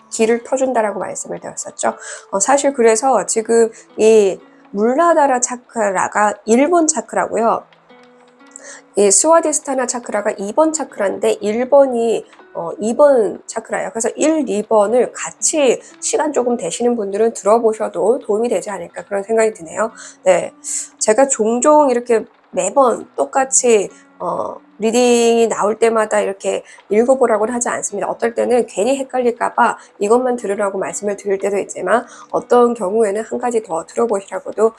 길을 터준다라고 말씀을 드렸었죠. 사실 그래서 지금 이 물라다라 차크라가 1번 차크라고요. 이 스와디스타나 차크라가 2번 차크라인데 1번이 2번 차크라예요. 그래서 1, 2번을 같이 시간 조금 되시는 분들은 들어보셔도 도움이 되지 않을까 그런 생각이 드네요. 네, 제가 종종 이렇게 매번 똑같이 리딩이 나올 때마다 이렇게 읽어보라고는 하지 않습니다. 어떨 때는 괜히 헷갈릴까봐 이것만 들으라고 말씀을 드릴 때도 있지만 어떤 경우에는 한 가지 더 들어보시라고도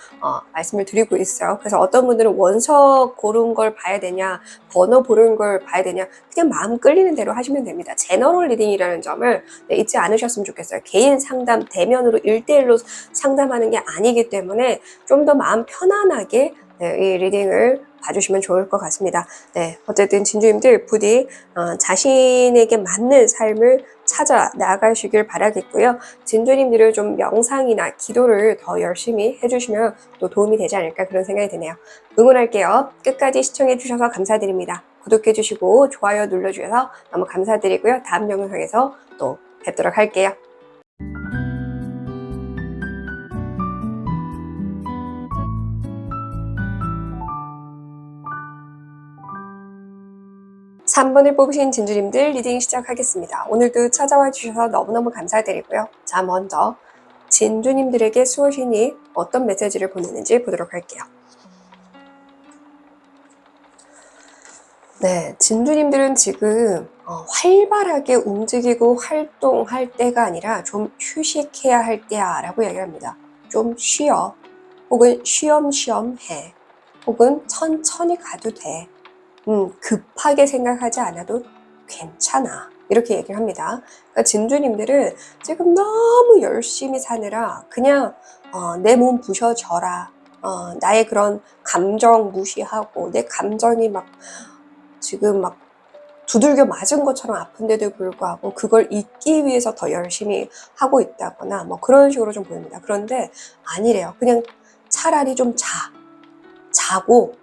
말씀을 드리고 있어요. 그래서 어떤 분들은 원서 고른 걸 봐야 되냐, 번호 고른 걸 봐야 되냐, 그냥 마음 끌리는 대로 하시면 됩니다. 제너럴 리딩이라는 점을 잊지 않으셨으면 좋겠어요. 개인 상담, 대면으로 1대1로 상담하는 게 아니기 때문에 좀 더 마음 편안하게 이 리딩을 봐주시면 좋을 것 같습니다. 네, 어쨌든 진주님들 부디 자신에게 맞는 삶을 찾아 나가시길 바라겠고요. 진주님들을 좀 명상이나 기도를 더 열심히 해주시면 또 도움이 되지 않을까 그런 생각이 드네요. 응원할게요. 끝까지 시청해주셔서 감사드립니다. 구독해주시고 좋아요 눌러주셔서 너무 감사드리고요. 다음 영상에서 또 뵙도록 할게요. 3번을 뽑으신 진주님들 리딩 시작하겠습니다. 오늘도 찾아와 주셔서 너무너무 감사드리고요. 자, 먼저 진주님들에게 수호신이 어떤 메시지를 보내는지 보도록 할게요. 네, 진주님들은 지금 활발하게 움직이고 활동할 때가 아니라 좀 휴식해야 할 때야 라고 이야기합니다. 좀 쉬어, 혹은 쉬엄쉬엄 해, 혹은 천천히 가도 돼. 급하게 생각하지 않아도 괜찮아. 이렇게 얘기를 합니다. 그러니까 진주님들은 지금 너무 열심히 사느라 그냥 내 몸 부셔져라. 나의 그런 감정 무시하고 내 감정이 막 지금 막 두들겨 맞은 것처럼 아픈데도 불구하고 그걸 잊기 위해서 더 열심히 하고 있다거나 뭐 그런 식으로 좀 보입니다. 그런데 아니래요. 그냥 차라리 좀 자고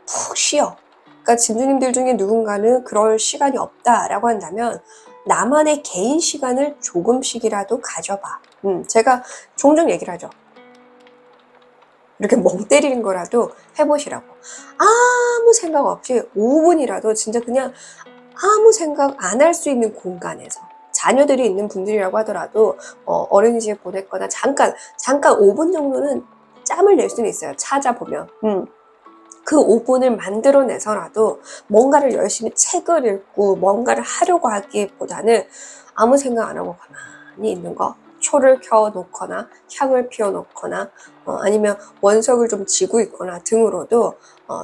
푹 쉬어. 그러니까 진주님들 중에 누군가는 그럴 시간이 없다라고 한다면 나만의 개인 시간을 조금씩이라도 가져봐. 제가 종종 얘기를 하죠. 이렇게 멍 때리는 거라도 해보시라고. 아무 생각 없이 5분이라도 진짜 그냥 아무 생각 안 할 수 있는 공간에서 자녀들이 있는 분들이라고 하더라도 어린이집에 보냈거나 잠깐 5분 정도는 짬을 낼 수는 있어요. 찾아보면. 그 5분을 만들어내서라도 뭔가를 열심히 책을 읽고 뭔가를 하려고 하기보다는 아무 생각 안 하고 가만히 있는 거, 초를 켜놓거나 향을 피워놓거나 아니면 원석을 좀 쥐고 있거나 등으로도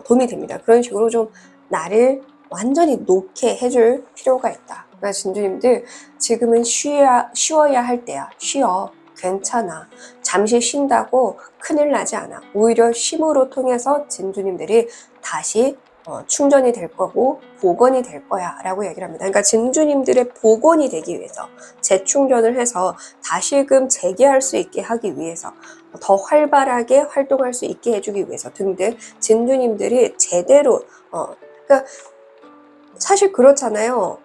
도움이 됩니다. 그런 식으로 좀 나를 완전히 놓게 해줄 필요가 있다. 그러니까 진주님들 지금은 쉬어야 할 때야. 쉬어. 괜찮아. 잠시 쉰다고 큰일 나지 않아. 오히려 쉼으로 통해서 진주님들이 다시 충전이 될 거고 복원이 될 거야 라고 얘기를 합니다. 그러니까 진주님들의 복원이 되기 위해서 재충전을 해서 다시금 재기할 수 있게 하기 위해서 더 활발하게 활동할 수 있게 해주기 위해서 등등 진주님들이 제대로 그러니까 사실 그렇잖아요.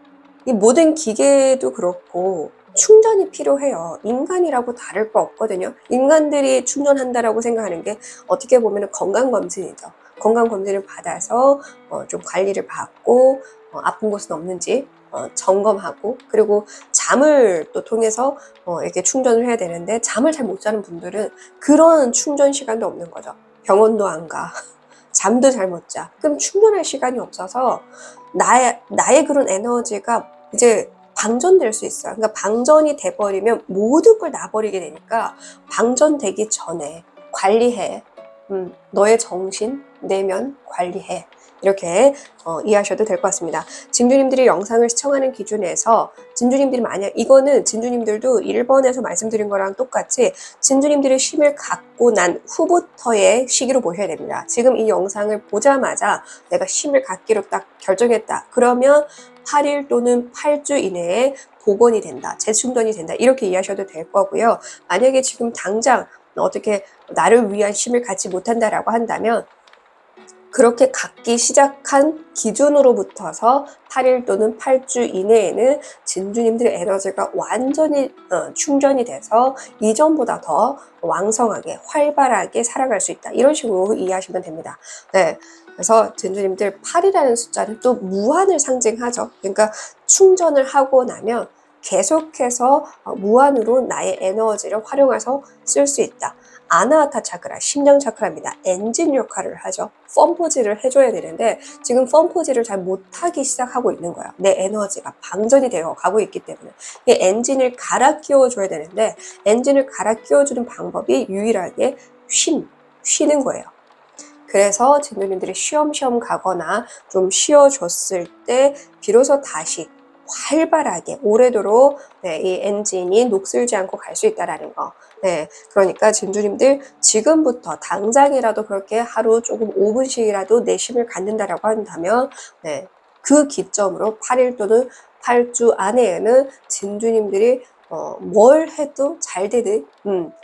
이 모든 기계도 그렇고 충전이 필요해요. 인간이라고 다를 거 없거든요. 인간들이 충전한다라고 생각하는 게 어떻게 보면 건강검진이죠. 건강검진을 받아서 좀 관리를 받고 아픈 곳은 없는지 점검하고 그리고 잠을 또 통해서 이렇게 충전을 해야 되는데 잠을 잘 못 자는 분들은 그런 충전 시간도 없는 거죠. 병원도 안 가. 잠도 잘 못 자. 그럼 충전할 시간이 없어서 나의 그런 에너지가 이제 방전될 수 있어요. 그러니까 방전이 돼버리면 모든 걸 놔버리게 되니까 방전되기 전에 관리해. 너의 정신, 내면 관리해. 이렇게 이해하셔도 될 것 같습니다. 진주님들이 영상을 시청하는 기준에서 진주님들이 만약 이거는 진주님들도 1번에서 말씀드린 거랑 똑같이 진주님들의 쉼을 갖고 난 후부터의 시기로 보셔야 됩니다. 지금 이 영상을 보자마자 내가 쉼을 갖기로 딱 결정했다. 그러면 8일 또는 8주 이내에 복원이 된다. 재충전이 된다. 이렇게 이해하셔도 될 거고요. 만약에 지금 당장 어떻게 나를 위한 쉼을 갖지 못한다라고 한다면 그렇게 갖기 시작한 기준으로부터서 8일 또는 8주 이내에는 진주님들의 에너지가 완전히 충전이 돼서 이전보다 더 왕성하게 활발하게 살아갈 수 있다. 이런 식으로 이해하시면 됩니다. 네. 그래서 진주님들 8이라는 숫자는 또 무한을 상징하죠. 그러니까 충전을 하고 나면 계속해서 무한으로 나의 에너지를 활용해서 쓸 수 있다. 아나하타 차크라, 심장 차크라입니다. 엔진 역할을 하죠. 펌포질을 해줘야 되는데 지금 펌포질을 잘 못하기 시작하고 있는 거예요. 내 에너지가 방전이 되어 가고 있기 때문에 이 엔진을 갈아 끼워줘야 되는데 엔진을 갈아 끼워주는 방법이 유일하게 쉬는 거예요. 그래서 진도님들이 쉬엄쉬엄 가거나 좀 쉬어줬을 때 비로소 다시 활발하게 오래도록 이 엔진이 녹슬지 않고 갈 수 있다라는 거. 그러니까 진주님들 지금부터 당장이라도 그렇게 하루 조금 5분씩이라도 내심을 갖는다라고 한다면 그 기점으로 8일 또는 8주 안에는 진주님들이 뭘 해도 잘 되는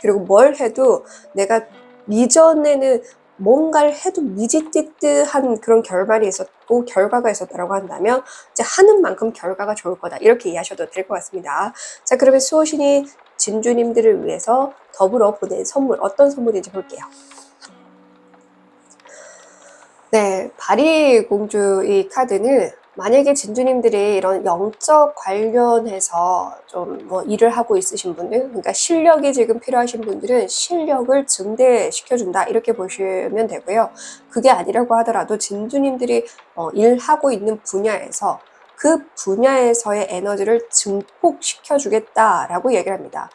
그리고 뭘 해도 내가 이전에는 뭔가를 해도 미지띠뜨한 그런 결과가 있었다고 한다면 이제 하는 만큼 결과가 좋을 거다 이렇게 이해하셔도 될 것 같습니다. 자, 그러면 수호신이 진주님들을 위해서 더불어 보낸 선물 어떤 선물인지 볼게요. 바리 공주 이 카드는 만약에 진주님들이 이런 영적 관련해서 좀 뭐 일을 하고 있으신 분들, 그러니까 실력이 지금 필요하신 분들은 실력을 증대시켜준다 이렇게 보시면 되고요. 그게 아니라고 하더라도 진주님들이 일하고 있는 분야에서 그 분야에서의 에너지를 증폭시켜 주겠다라고 얘기를 합니다.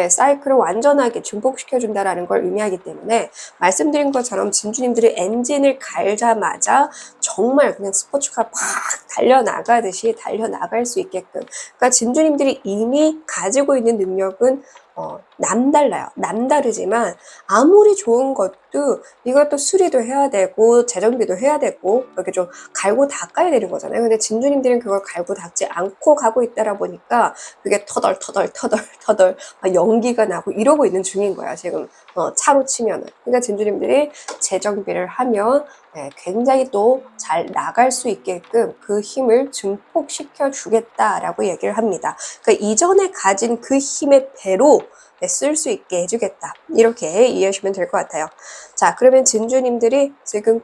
사이클을 완전하게 증폭시켜 준다라는 걸 의미하기 때문에 말씀드린 것처럼 진주님들이 엔진을 갈자마자 정말 그냥 스포츠카 팍 달려나가듯이 달려나갈 수 있게끔, 그러니까 진주님들이 이미 가지고 있는 능력은 남달라요. 남다르지만 아무리 좋은 것도 이것도 수리도 해야 되고 재정비도 해야 되고 이렇게 좀 갈고 닦아야 되는 거잖아요. 근데 진주님들은 그걸 갈고 닦지 않고 가고 있다라 보니까 그게 터덜 막 연기가 나고 이러고 있는 중인 거야 지금 차로 치면은. 그러니까 진주님들이 재정비를 하면 굉장히 또 잘 나갈 수 있게끔 그 힘을 증폭시켜 주겠다라고 얘기를 합니다. 그러니까 이전에 가진 그 힘의 배로 쓸 수 있게 해주겠다 이렇게 이해하시면 될 것 같아요. 자, 그러면 진주님들이 지금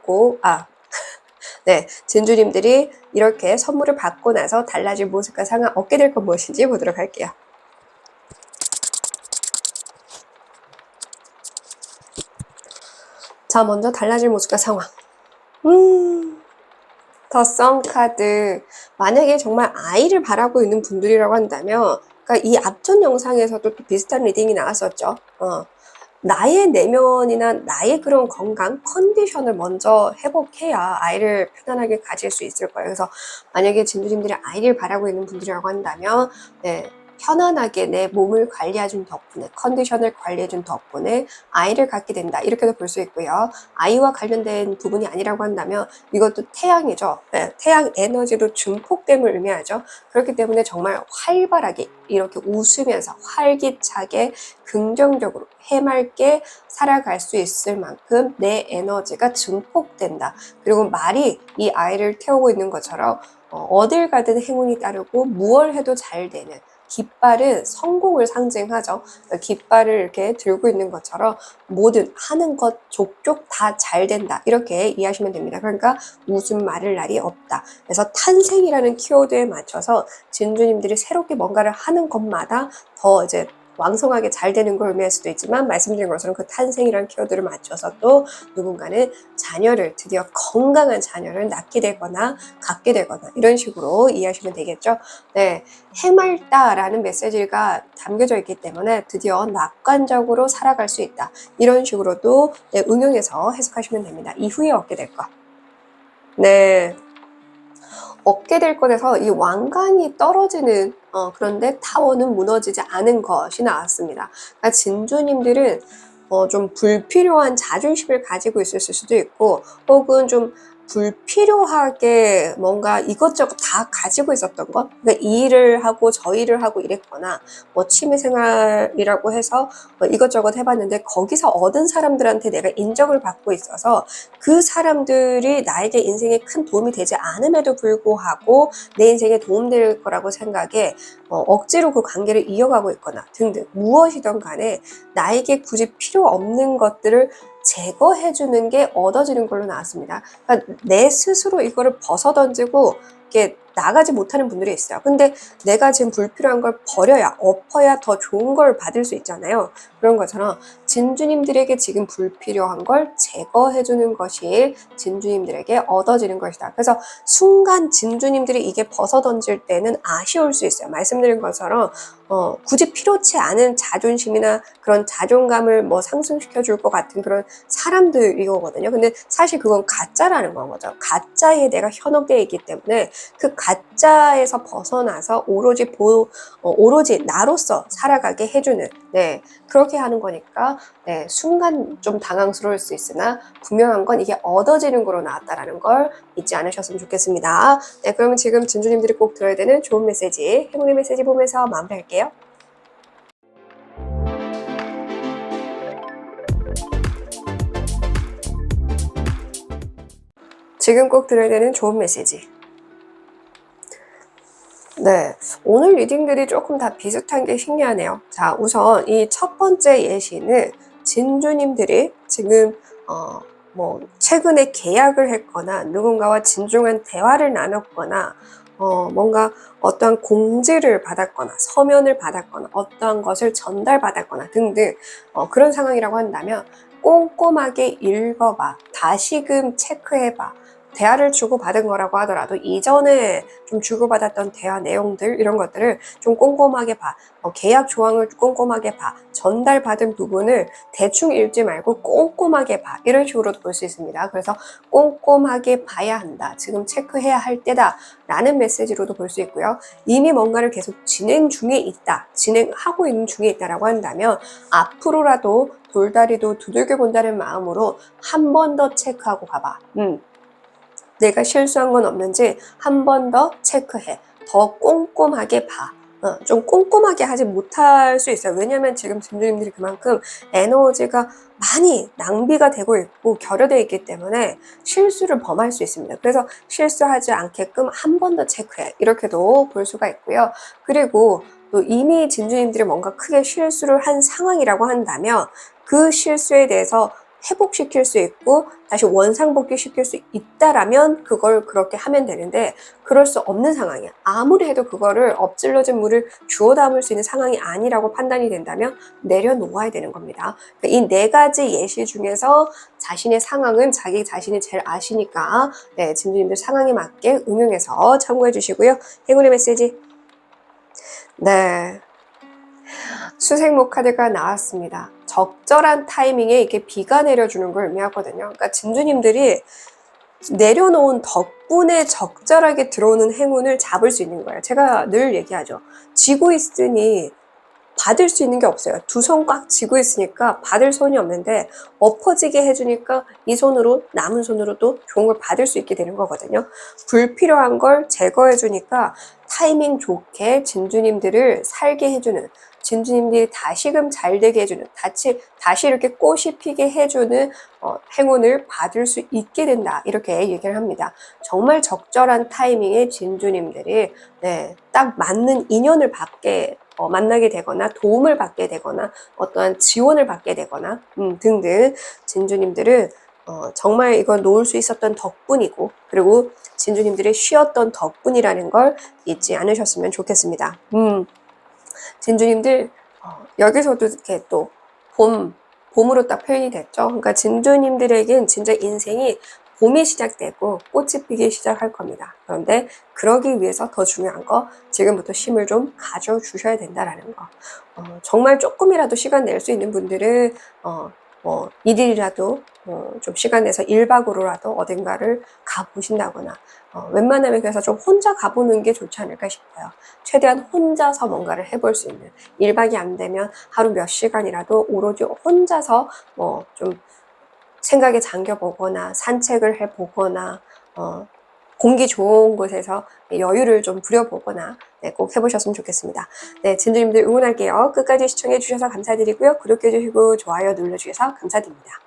진주님들이 이렇게 선물을 받고 나서 달라질 모습과 상황 얻게 될 건 무엇인지 보도록 할게요. 자, 먼저 달라질 모습과 상황. 더 선 카드. 만약에 정말 아이를 바라고 있는 분들이라고 한다면, 그러니까 이 앞전 영상에서도 또 비슷한 리딩이 나왔었죠. 나의 내면이나 나의 그런 건강, 컨디션을 먼저 회복해야 아이를 편안하게 가질 수 있을 거예요. 그래서 만약에 진주님들이 아이를 바라고 있는 분들이라고 한다면, 편안하게 내 몸을 관리해준 덕분에, 컨디션을 관리해준 덕분에 아이를 갖게 된다. 이렇게도 볼 수 있고요. 아이와 관련된 부분이 아니라고 한다면 이것도 태양이죠. 태양 에너지로 증폭됨을 의미하죠. 그렇기 때문에 정말 활발하게 이렇게 웃으면서 활기차게 긍정적으로 해맑게 살아갈 수 있을 만큼 내 에너지가 증폭된다. 그리고 말이 이 아이를 태우고 있는 것처럼 어딜 가든 행운이 따르고 무얼 해도 잘 되는, 깃발은 성공을 상징하죠. 깃발을 이렇게 들고 있는 것처럼 모든 하는 것 족족 다 잘 된다 이렇게 이해하시면 됩니다. 그러니까 웃음 말을 날이 없다. 그래서 탄생이라는 키워드에 맞춰서 진주님들이 새롭게 뭔가를 하는 것마다 더 이제 왕성하게 잘 되는 걸 의미할 수도 있지만, 말씀드린 것처럼 그 탄생이라는 키워드를 맞춰서 또 누군가는 자녀를, 드디어 건강한 자녀를 낳게 되거나 갖게 되거나 이런 식으로 이해하시면 되겠죠. 해맑다라는 메시지가 담겨져 있기 때문에 드디어 낙관적으로 살아갈 수 있다. 이런 식으로도 응용해서 해석하시면 됩니다. 이후에 얻게 될 것. 얻게 될 것에서 이 왕관이 떨어지는 그런데 타워는 무너지지 않은 것이 나왔습니다. 그러니까 진주님들은 좀 불필요한 자존심을 가지고 있었을 수도 있고, 혹은 좀 불필요하게 뭔가 이것저것 다 가지고 있었던 것, 그러니까 이 일을 하고 저 일을 하고 이랬거나 뭐 취미생활이라고 해서 이것저것 해봤는데 거기서 얻은 사람들한테 내가 인정을 받고 있어서 그 사람들이 나에게 인생에 큰 도움이 되지 않음에도 불구하고 내 인생에 도움될 거라고 생각에 억지로 그 관계를 이어가고 있거나 등등 무엇이든 간에 나에게 굳이 필요 없는 것들을 제거해주는 게 얻어지는 걸로 나왔습니다. 그러니까 내 스스로 이거를 벗어던지고 이렇게 나가지 못하는 분들이 있어요. 근데 내가 지금 불필요한 걸 버려야, 엎어야 더 좋은 걸 받을 수 있잖아요. 그런 것처럼 진주님들에게 지금 불필요한 걸 제거해주는 것이 진주님들에게 얻어지는 것이다. 그래서 순간 진주님들이 이게 벗어던질 때는 아쉬울 수 있어요. 말씀드린 것처럼 굳이 필요치 않은 자존심이나 그런 자존감을 뭐 상승시켜 줄 것 같은 그런 사람들이거든요. 근데 사실 그건 가짜라는 건 거죠. 가짜에 내가 현혹되어 있기 때문에 그 가짜에서 벗어나서 오로지 나로서 살아가게 해주는, 네, 그렇게 하는 거니까, 네, 순간 좀 당황스러울 수 있으나 분명한 건 이게 얻어지는 거로 나왔다라는 걸 잊지 않으셨으면 좋겠습니다. 네, 그러면 지금 진주님들이 꼭 들어야 되는 좋은 메시지, 행운의 메시지 보면서 마무리할게요. 지금 꼭 들어야 되는 좋은 메시지. 네, 오늘 리딩들이 조금 다 비슷한 게 신기하네요. 자, 우선 이 첫 번째 예시는 진주님들이 지금 최근에 계약을 했거나 누군가와 진중한 대화를 나눴거나 뭔가 어떠한 공지를 받았거나 서면을 받았거나 어떠한 것을 전달받았거나 등등 그런 상황이라고 한다면 꼼꼼하게 읽어봐, 다시금 체크해봐. 대화를 주고받은 거라고 하더라도 이전에 좀 주고받았던 대화 내용들 이런 것들을 좀 꼼꼼하게 봐. 계약 조항을 꼼꼼하게 봐. 전달받은 부분을 대충 읽지 말고 꼼꼼하게 봐. 이런 식으로도 볼 수 있습니다. 그래서 꼼꼼하게 봐야 한다. 지금 체크해야 할 때다. 라는 메시지로도 볼 수 있고요. 이미 뭔가를 계속 진행 중에 있다. 진행하고 있는 중에 있다라고 한다면 앞으로라도 돌다리도 두들겨 본다는 마음으로 한 번 더 체크하고 가봐. 내가 실수한 건 없는지 한 번 더 체크해. 더 꼼꼼하게 봐. 좀 꼼꼼하게 하지 못할 수 있어요. 왜냐면 지금 진주님들이 그만큼 에너지가 많이 낭비가 되고 있고 결여되어 있기 때문에 실수를 범할 수 있습니다. 그래서 실수하지 않게끔 한 번 더 체크해. 이렇게도 볼 수가 있고요. 그리고 또 이미 진주님들이 뭔가 크게 실수를 한 상황이라고 한다면 그 실수에 대해서 회복시킬 수 있고 다시 원상복귀 시킬 수 있다라면 그걸 그렇게 하면 되는데 그럴 수 없는 상황이야. 아무리 해도 그거를 엎질러진 물을 주워 담을 수 있는 상황이 아니라고 판단이 된다면 내려놓아야 되는 겁니다. 이 네 가지 예시 중에서 자신의 상황은 자기 자신이 제일 아시니까 네, 진주님들 상황에 맞게 응용해서 참고해 주시고요. 행운의 메시지. 네. 수생목 카드가 나왔습니다. 적절한 타이밍에 이렇게 비가 내려주는 걸 의미하거든요. 그러니까 진주님들이 내려놓은 덕분에 적절하게 들어오는 행운을 잡을 수 있는 거예요. 제가 늘 얘기하죠. 쥐고 있으니 받을 수 있는 게 없어요. 두 손 꽉 쥐고 있으니까 받을 손이 없는데 엎어지게 해주니까 이 손으로 남은 손으로 또 좋은 걸 받을 수 있게 되는 거거든요. 불필요한 걸 제거해주니까 타이밍 좋게 진주님들을 살게 해주는, 진주님들이 다시금 잘 되게 해주는, 다시 이렇게 꽃이 피게 해주는 행운을 받을 수 있게 된다. 이렇게 얘기를 합니다. 정말 적절한 타이밍에 진주님들이 딱 맞는 인연을 만나게 되거나 도움을 받게 되거나 어떠한 지원을 받게 되거나 등등 진주님들은 정말 이걸 놓을 수 있었던 덕분이고 그리고 진주님들이 쉬었던 덕분이라는 걸 잊지 않으셨으면 좋겠습니다. 진주님들 여기서도 이렇게 또 봄으로 딱 표현이 됐죠. 그러니까 진주님들에겐 진짜 인생이 봄이 시작되고 꽃이 피기 시작할 겁니다. 그런데 그러기 위해서 더 중요한 거 지금부터 힘을 좀 가져주셔야 된다라는 거. 정말 조금이라도 시간 낼 수 있는 분들은 일일이라도 좀 시간 내서 1박으로라도 어딘가를 가보신다거나 웬만하면 그래서 좀 혼자 가보는 게 좋지 않을까 싶어요. 최대한 혼자서 뭔가를 해볼 수 있는 1박이 안 되면 하루 몇 시간이라도 오로지 혼자서 좀 생각에 잠겨보거나 산책을 해보거나 공기 좋은 곳에서 여유를 좀 부려보거나 꼭 해보셨으면 좋겠습니다. 네, 진주님들 응원할게요. 끝까지 시청해주셔서 감사드리고요. 구독해주시고 좋아요 눌러주셔서 감사드립니다.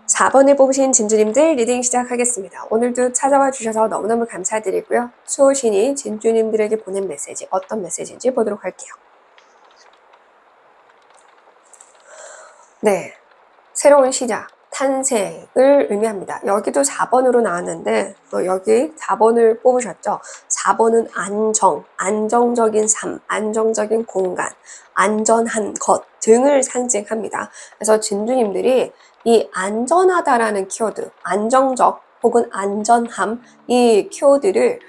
(4번을) 뽑으신 진주님들 리딩 시작하겠습니다. 오늘도 찾아와 주셔서 너무너무 감사드리고요. 수호신이 진주님들에게 보낸 메시지 어떤 메시지인지 보도록 할게요. 네, 새로운 시작, 탄생을 의미합니다. 여기도 4번으로 나왔는데 여기 4번을 뽑으셨죠? 4번은 안정, 안정적인 삶, 안정적인 공간, 안전한 것 등을 상징합니다. 그래서 진주님들이 이 안전하다라는 키워드, 안정적 혹은 안전함, 이 키워드를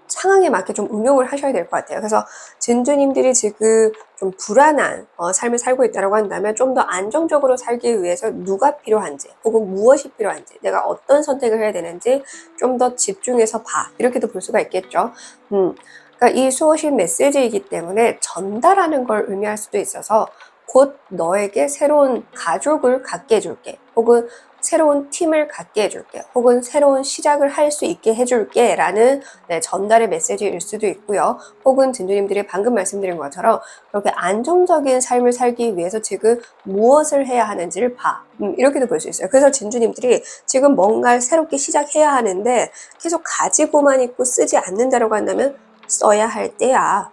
상황에 맞게 좀 응용을 하셔야 될 것 같아요. 그래서 진주님들이 지금 좀 불안한 삶을 살고 있다고 한다면 좀 더 안정적으로 살기 위해서 누가 필요한지 혹은 무엇이 필요한지 내가 어떤 선택을 해야 되는지 좀 더 집중해서 봐. 이렇게도 볼 수가 있겠죠. 그러니까 이 수호신 메시지이기 때문에 전달하는 걸 의미할 수도 있어서 곧 너에게 새로운 가족을 갖게 해줄게. 혹은 새로운 팀을 갖게 해줄게. 혹은 새로운 시작을 할 수 있게 해줄게. 라는 전달의 메시지일 수도 있고요. 혹은 진주님들이 방금 말씀드린 것처럼 그렇게 안정적인 삶을 살기 위해서 지금 무엇을 해야 하는지를 봐. 이렇게도 볼 수 있어요. 그래서 진주님들이 지금 뭔가를 새롭게 시작해야 하는데 계속 가지고만 있고 쓰지 않는다라고 한다면 써야 할 때야.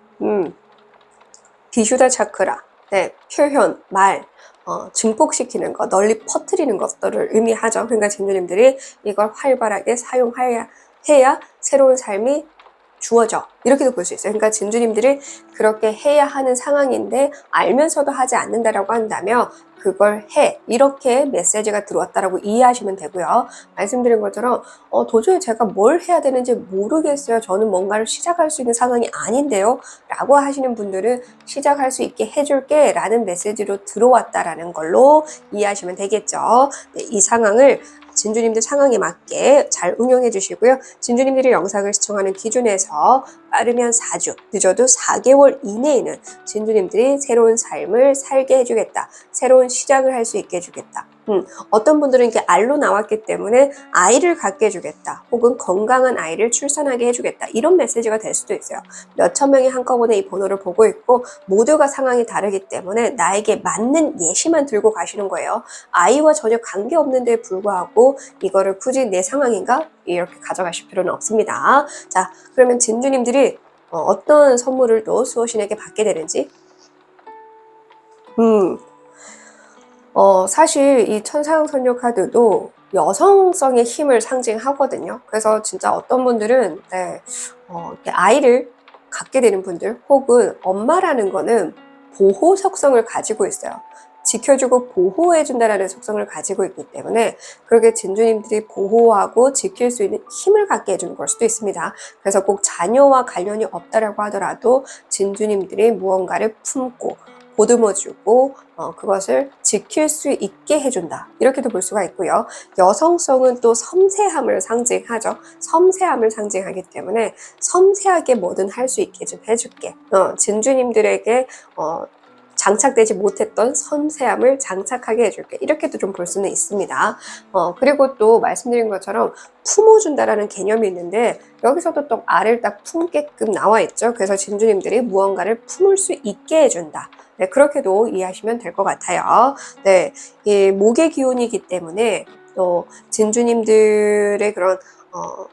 비슈다 차크라. 네, 표현, 말, 증폭시키는 것, 널리 퍼뜨리는 것들을 의미하죠. 그러니까 진주님들이 이걸 활발하게 사용해야 새로운 삶이 주어져. 이렇게도 볼 수 있어요. 그러니까 진주님들이 그렇게 해야 하는 상황인데 알면서도 하지 않는다라고 한다면 그걸 해. 이렇게 메시지가 들어왔다라고 이해하시면 되고요. 말씀드린 것처럼 도저히 제가 뭘 해야 되는지 모르겠어요. 저는 뭔가를 시작할 수 있는 상황이 아닌데요. 라고 하시는 분들은 시작할 수 있게 해줄게 라는 메시지로 들어왔다라는 걸로 이해하시면 되겠죠. 네, 이 상황을 진주님들 상황에 맞게 잘 응용해 주시고요. 진주님들이 영상을 시청하는 기준에서 빠르면 4주, 늦어도 4개월 이내에는 진주님들이 새로운 삶을 살게 해주겠다. 새로운 시작을 할 수 있게 해주겠다. 어떤 분들은 이게 알로 나왔기 때문에 아이를 갖게 해주겠다. 혹은 건강한 아이를 출산하게 해주겠다. 이런 메시지가 될 수도 있어요. 몇천 명이 한꺼번에 이 번호를 보고 있고 모두가 상황이 다르기 때문에 나에게 맞는 예시만 들고 가시는 거예요. 아이와 전혀 관계없는데 불구하고 이거를 굳이 내 상황인가? 이렇게 가져가실 필요는 없습니다. 자, 그러면 진주님들이 어떤 선물을 또 수호신에게 받게 되는지 사실 이 천상선녀 카드도 여성성의 힘을 상징하거든요. 그래서 진짜 어떤 분들은 이렇게 아이를 갖게 되는 분들 혹은 엄마라는 거는 보호 속성을 가지고 있어요. 지켜주고 보호해준다라는 속성을 가지고 있기 때문에 그렇게 진주님들이 보호하고 지킬 수 있는 힘을 갖게 해주는 걸 수도 있습니다. 그래서 꼭 자녀와 관련이 없다라고 하더라도 진주님들이 무언가를 품고 보듬어주고 그것을 지킬 수 있게 해준다. 이렇게도 볼 수가 있고요. 여성성은 또 섬세함을 상징하죠. 섬세함을 상징하기 때문에 섬세하게 뭐든 할 수 있게 좀 해줄게. 진주님들에게 장착되지 못했던 섬세함을 장착하게 해줄게. 이렇게도 좀 볼 수는 있습니다. 그리고 또 말씀드린 것처럼 품어준다라는 개념이 있는데 여기서도 또 알을 딱 품게끔 나와 있죠. 그래서 진주님들이 무언가를 품을 수 있게 해준다. 네, 그렇게도 이해하시면 될 것 같아요. 네, 이 목의 기운이기 때문에 또 진주님들의 그런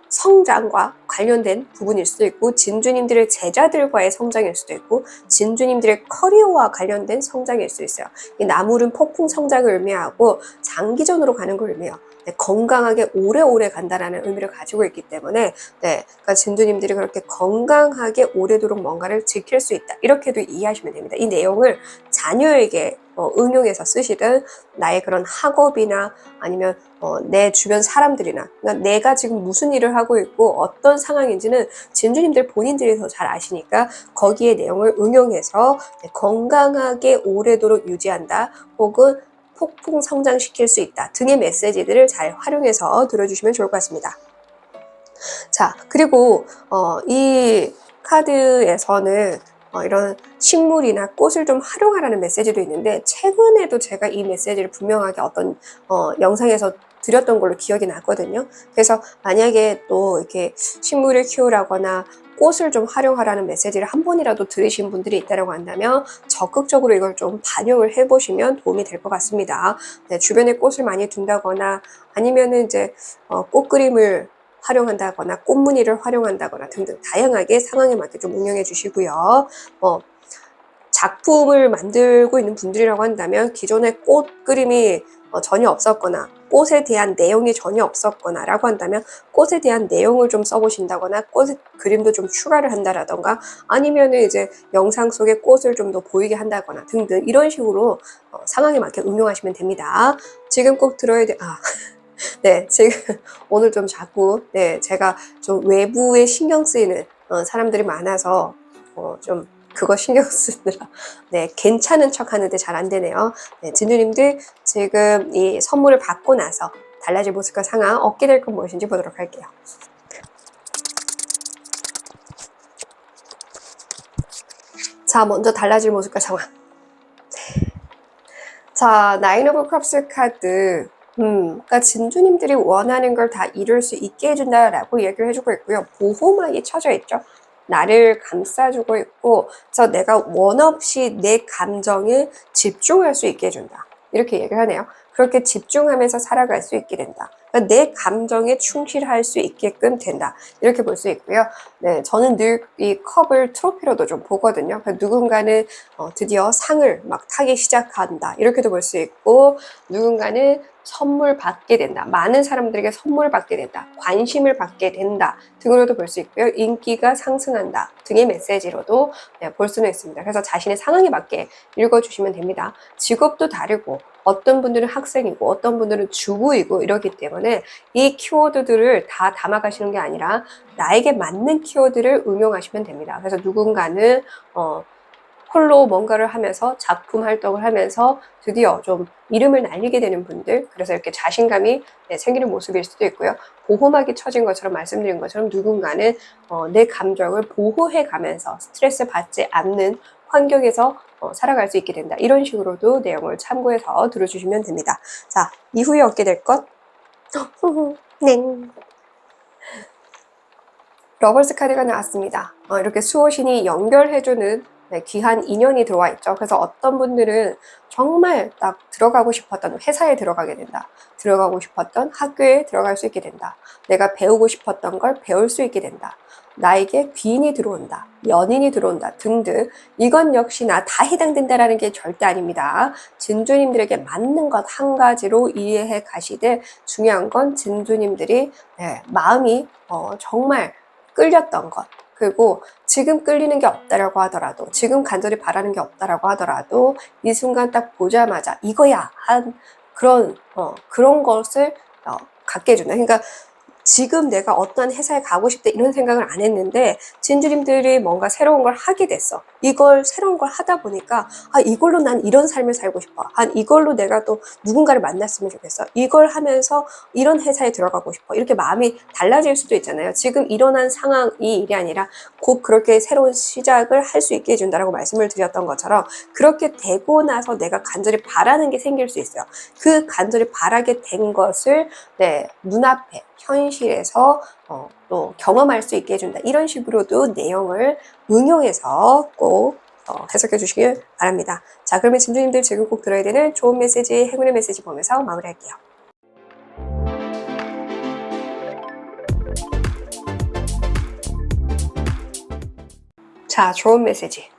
성장과 관련된 부분일 수도 있고 진주님들의 제자들과의 성장일 수도 있고 진주님들의 커리어와 관련된 성장일 수 있어요. 이 나물은 폭풍 성장을 의미하고 장기전으로 가는 걸 의미해요. 네, 건강하게 오래오래 간다라는 의미를 가지고 있기 때문에 그러니까 진주님들이 그렇게 건강하게 오래도록 뭔가를 지킬 수 있다. 이렇게도 이해하시면 됩니다. 이 내용을 자녀에게 응용해서 쓰시든 나의 그런 학업이나 아니면 내 주변 사람들이나 그러니까 내가 지금 무슨 일을 하고 있고 어떤 상황인지는 진주님들 본인들이 더 잘 아시니까 거기에 내용을 응용해서 건강하게 오래도록 유지한다 혹은 폭풍 성장시킬 수 있다 등의 메시지들을 잘 활용해서 들어주시면 좋을 것 같습니다. 자, 그리고 이 카드에서는 이런 식물이나 꽃을 좀 활용하라는 메시지도 있는데 최근에도 제가 이 메시지를 분명하게 어떤 영상에서 드렸던 걸로 기억이 나거든요. 그래서 만약에 또 이렇게 식물을 키우라거나 꽃을 좀 활용하라는 메시지를 한 번이라도 들으신 분들이 있다고 한다면 적극적으로 이걸 좀 반영을 해보시면 도움이 될 것 같습니다. 네, 주변에 꽃을 많이 둔다거나 아니면은 이제 꽃그림을 활용한다거나 꽃무늬를 활용한다거나 등등 다양하게 상황에 맞게 좀 응용해 주시고요. 작품을 만들고 있는 분들이라고 한다면 기존에 꽃 그림이 전혀 없었거나 꽃에 대한 내용이 전혀 없었거나 라고 한다면 꽃에 대한 내용을 좀 써보신다거나 꽃 그림도 좀 추가를 한다라던가 아니면 이제 영상 속에 꽃을 좀 더 보이게 한다거나 등등 이런 식으로 상황에 맞게 응용하시면 됩니다. 지금 꼭 들어야 돼. 네, 지금 오늘 좀 자꾸 제가 좀 외부에 신경 쓰이는 사람들이 많아서 좀 그거 신경 쓰느라 괜찮은 척 하는데 잘 안 되네요. 진주님들 지금 이 선물을 받고 나서 달라질 모습과 상황 얻게 될 건 무엇인지 보도록 할게요. 자, 먼저 달라질 모습과 상황. 자, 나인 오브 컵스 카드. 그러니까 진주님들이 원하는 걸 다 이룰 수 있게 해준다라고 얘기를 해주고 있고요. 보호막이 쳐져 있죠. 나를 감싸주고 있고, 그래서 내가 원 없이 내 감정에 집중할 수 있게 해준다. 이렇게 얘기를 하네요. 그렇게 집중하면서 살아갈 수 있게 된다. 그러니까 내 감정에 충실할 수 있게끔 된다. 이렇게 볼 수 있고요. 네, 저는 늘 이 컵을 트로피로도 좀 보거든요. 그러니까 누군가는 드디어 상을 막 타기 시작한다. 이렇게도 볼 수 있고, 누군가는 선물 받게 된다. 많은 사람들에게 선물 받게 된다. 관심을 받게 된다. 등으로도 볼 수 있고요. 인기가 상승한다. 등의 메시지로도 볼 수는 있습니다. 그래서 자신의 상황에 맞게 읽어주시면 됩니다. 직업도 다르고 어떤 분들은 학생이고 어떤 분들은 주부이고 이러기 때문에 이 키워드들을 다 담아가시는 게 아니라 나에게 맞는 키워드를 응용하시면 됩니다. 그래서 누군가는 홀로 뭔가를 하면서 작품 활동을 하면서 드디어 좀 이름을 날리게 되는 분들, 그래서 이렇게 자신감이 생기는 모습일 수도 있고요. 보호막이 쳐진 것처럼 말씀드린 것처럼 누군가는 내 감정을 보호해 가면서 스트레스 받지 않는 환경에서 살아갈 수 있게 된다. 이런 식으로도 내용을 참고해서 들어주시면 됩니다. 자, 이후에 얻게 될 것. 네. 러버스 카드가 나왔습니다. 이렇게 수호신이 연결해주는 귀한 인연이 들어와 있죠. 그래서 어떤 분들은 정말 딱 들어가고 싶었던 회사에 들어가게 된다. 들어가고 싶었던 학교에 들어갈 수 있게 된다. 내가 배우고 싶었던 걸 배울 수 있게 된다. 나에게 귀인이 들어온다. 연인이 들어온다. 등등. 이건 역시나 다 해당된다라는 게 절대 아닙니다. 진주님들에게 맞는 것 한 가지로 이해해 가시되 중요한 건 진주님들이 마음이 정말 끌렸던 것. 그리고 지금 끌리는 게 없다라고 하더라도 지금 간절히 바라는 게 없다라고 하더라도 이 순간 딱 보자마자 이거야 한 그런 것을 갖게 해준다. 그러니까 지금 내가 어떤 회사에 가고 싶다 이런 생각을 안 했는데 진주님들이 뭔가 새로운 걸 하게 됐어. 이걸 새로운 걸 하다 보니까 이걸로 난 이런 삶을 살고 싶어. 이걸로 내가 또 누군가를 만났으면 좋겠어. 이걸 하면서 이런 회사에 들어가고 싶어. 이렇게 마음이 달라질 수도 있잖아요. 지금 일어난 상황이 일이 아니라 곧 그렇게 새로운 시작을 할 수 있게 해준다라고 말씀을 드렸던 것처럼 그렇게 되고 나서 내가 간절히 바라는 게 생길 수 있어요. 그 간절히 바라게 된 것을 눈앞에 현실에서 또 경험할 수 있게 해준다. 이런 식으로도 내용을 응용해서 꼭 해석해 주시길 바랍니다. 자, 그러면 진주님들 지금 꼭 들어야 되는 좋은 메시지, 행운의 메시지 보면서 마무리할게요. 자, 좋은 메시지.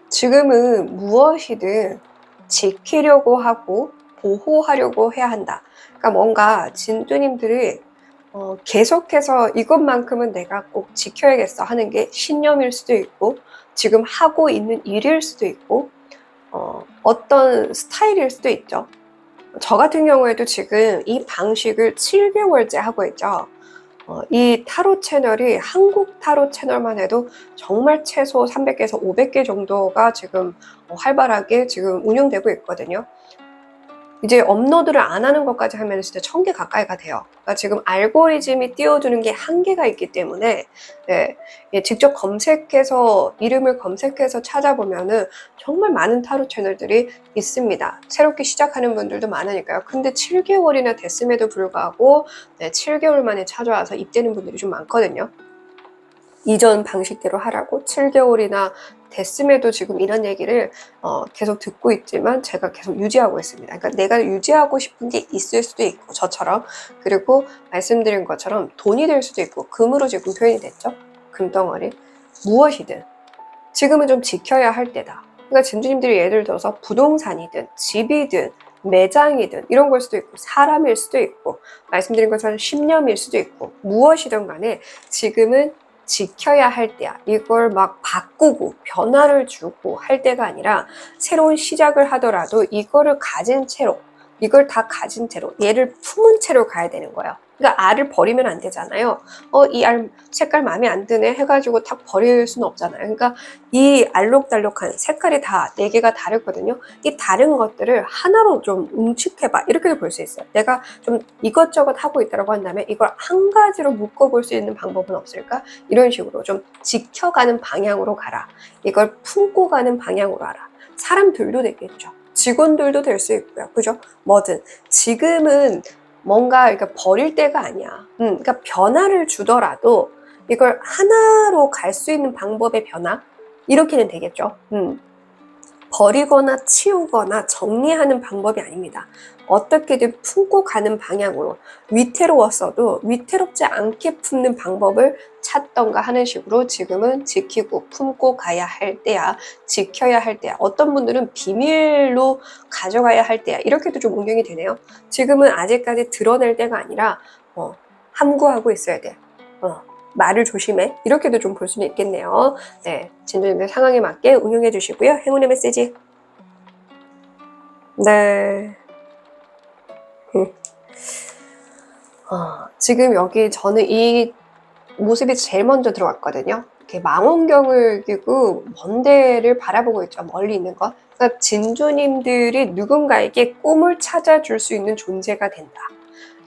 지금은 무엇이든 지키려고 하고 보호하려고 해야 한다. 그러니까 뭔가 진주님들이 계속해서 이것만큼은 내가 꼭 지켜야겠어 하는 게 신념일 수도 있고 지금 하고 있는 일일 수도 있고 어떤 스타일일 수도 있죠. 저 같은 경우에도 지금 이 방식을 7개월째 하고 있죠. 이 타로 채널이 한국 타로 채널만 해도 정말 최소 300개에서 500개 정도가 지금 활발하게 지금 운영되고 있거든요. 이제 업로드를 안 하는 것까지 하면 진짜 1000개 가까이가 돼요. 그러니까 지금 알고리즘이 띄워주는 게 한계가 있기 때문에 직접 검색해서 이름을 검색해서 찾아보면은 정말 많은 타로 채널들이 있습니다. 새롭게 시작하는 분들도 많으니까요. 근데 7개월이나 됐음에도 불구하고 7개월 만에 찾아와서 입되는 분들이 좀 많거든요. 이전 방식대로 하라고 7개월이나 됐음에도 지금 이런 얘기를 계속 듣고 있지만 제가 계속 유지하고 있습니다. 그러니까 내가 유지하고 싶은 게 있을 수도 있고 저처럼 그리고 말씀드린 것처럼 돈이 될 수도 있고 금으로 지금 표현이 됐죠. 금덩어리. 무엇이든 지금은 좀 지켜야 할 때다. 그러니까 진주님들이 예를 들어서 부동산이든 집이든 매장이든 이런 걸 수도 있고 사람일 수도 있고 말씀드린 것처럼 신념일 수도 있고 무엇이든 간에 지금은 지켜야 할 때야. 이걸 막 바꾸고 변화를 주고 할 때가 아니라 새로운 시작을 하더라도 이거를 가진 채로 이걸 다 가진 채로 얘를 품은 채로 가야 되는 거예요. 그러니까 알을 버리면 안 되잖아요. 이 알 색깔 마음에 안 드네 해가지고 탁 버릴 수는 없잖아요. 그러니까 이 알록달록한 색깔이 다 4개가 다르거든요. 이 다른 것들을 하나로 좀 응축해봐. 이렇게도 볼 수 있어요. 내가 좀 이것저것 하고 있다고 한다면 이걸 한 가지로 묶어볼 수 있는 방법은 없을까? 이런 식으로 좀 지켜가는 방향으로 가라. 이걸 품고 가는 방향으로 하라. 사람들도 되겠죠. 직원들도 될 수 있고요. 그죠? 뭐든. 지금은 뭔가 그러니까 버릴 때가 아니야. 그러니까 변화를 주더라도 이걸 하나로 갈 수 있는 방법의 변화? 이렇게는 되겠죠. 버리거나 치우거나 정리하는 방법이 아닙니다. 어떻게든 품고 가는 방향으로 위태로웠어도 위태롭지 않게 품는 방법을 찾던가 하는 식으로 지금은 지키고 품고 가야 할 때야, 지켜야 할 때야, 어떤 분들은 비밀로 가져가야 할 때야, 이렇게도 좀 응용이 되네요. 지금은 아직까지 드러낼 때가 아니라 함구하고 있어야 돼. 말을 조심해. 이렇게도 좀 볼 수는 있겠네요. 네, 진도님들 상황에 맞게 응용해 주시고요. 행운의 메시지. 네. 지금 여기 저는 이 모습이 제일 먼저 들어왔거든요. 이렇게 망원경을 끼고 먼 데를 바라보고 있죠. 멀리 있는 것. 그러니까 진주님들이 누군가에게 꿈을 찾아줄 수 있는 존재가 된다.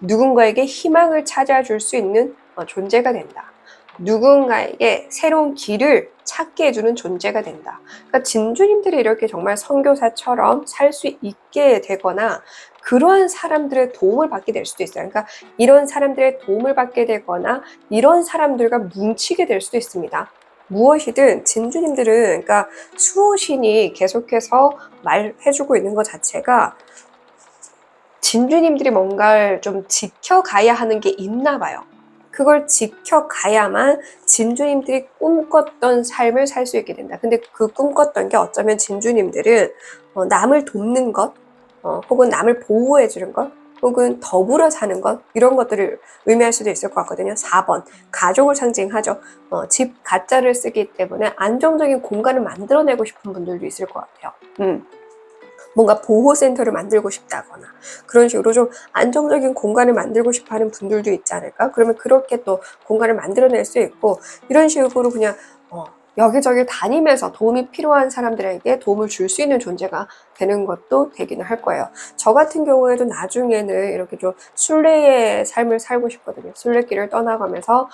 누군가에게 희망을 찾아줄 수 있는 존재가 된다. 누군가에게 새로운 길을 찾게 해주는 존재가 된다. 그러니까 진주님들이 이렇게 정말 선교사처럼 살 수 있게 되거나 그러한 사람들의 도움을 받게 될 수도 있어요. 그러니까 이런 사람들의 도움을 받게 되거나 이런 사람들과 뭉치게 될 수도 있습니다. 무엇이든 진주님들은 그러니까 수호신이 계속해서 말해주고 있는 것 자체가 진주님들이 뭔가를 좀 지켜가야 하는 게 있나 봐요. 그걸 지켜가야만 진주님들이 꿈꿨던 삶을 살 수 있게 된다. 근데 그 꿈꿨던 게 어쩌면 진주님들은 남을 돕는 것, 혹은 남을 보호해 주는 것, 혹은 더불어 사는 것, 이런 것들을 의미할 수도 있을 것 같거든요. 4번, 가족을 상징하죠. 집 가짜를 쓰기 때문에 안정적인 공간을 만들어내고 싶은 분들도 있을 것 같아요. 뭔가 보호센터를 만들고 싶다거나 그런 식으로 좀 안정적인 공간을 만들고 싶어 하는 분들도 있지 않을까? 그러면 그렇게 또 공간을 만들어낼 수 있고 이런 식으로 그냥 여기저기 다니면서 도움이 필요한 사람들에게 도움을 줄 수 있는 존재가 되는 것도 되기는 할 거예요. 저 같은 경우에도 나중에는 이렇게 좀 순례의 삶을 살고 싶거든요. 순례길을 떠나가면서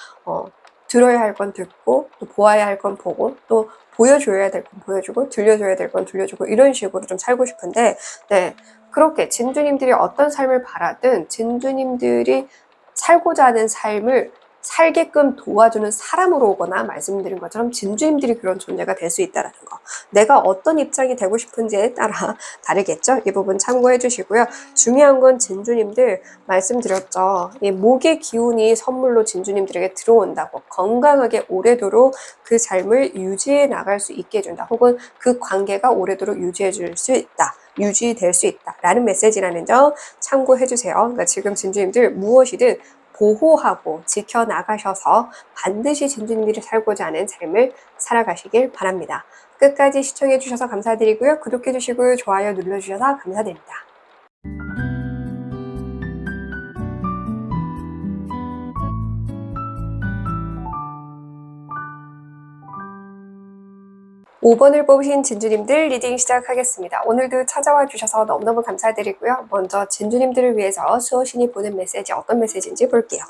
들어야 할 건 듣고 또 보아야 할 건 보고 또 보여줘야 될 건 보여주고 들려줘야 될 건 들려주고 이런 식으로 좀 살고 싶은데 네, 그렇게 진주님들이 어떤 삶을 바라든 진주님들이 살고자 하는 삶을 살게끔 도와주는 사람으로 오거나 말씀드린 것처럼 진주님들이 그런 존재가 될 수 있다는 거. 내가 어떤 입장이 되고 싶은지에 따라 다르겠죠? 이 부분 참고해 주시고요. 중요한 건 진주님들 말씀드렸죠. 이 목의 기운이 선물로 진주님들에게 들어온다고 건강하게 오래도록 그 삶을 유지해 나갈 수 있게 해준다. 혹은 그 관계가 오래도록 유지해 줄 수 있다. 유지될 수 있다. 라는 메시지라는 점 참고해 주세요. 그러니까 지금 진주님들 무엇이든 보호하고 지켜나가셔서 반드시 진주님들이 살고자 하는 삶을 살아가시길 바랍니다. 끝까지 시청해주셔서 감사드리고요. 구독해주시고 좋아요 눌러주셔서 감사드립니다. (5번을) 뽑으신 진주님들 리딩 시작하겠습니다. 오늘도 찾아와 주셔서 너무너무 감사드리고요. 먼저 진주님들을 위해서 수호신이 보낸 메시지 어떤 메시지인지 볼게요.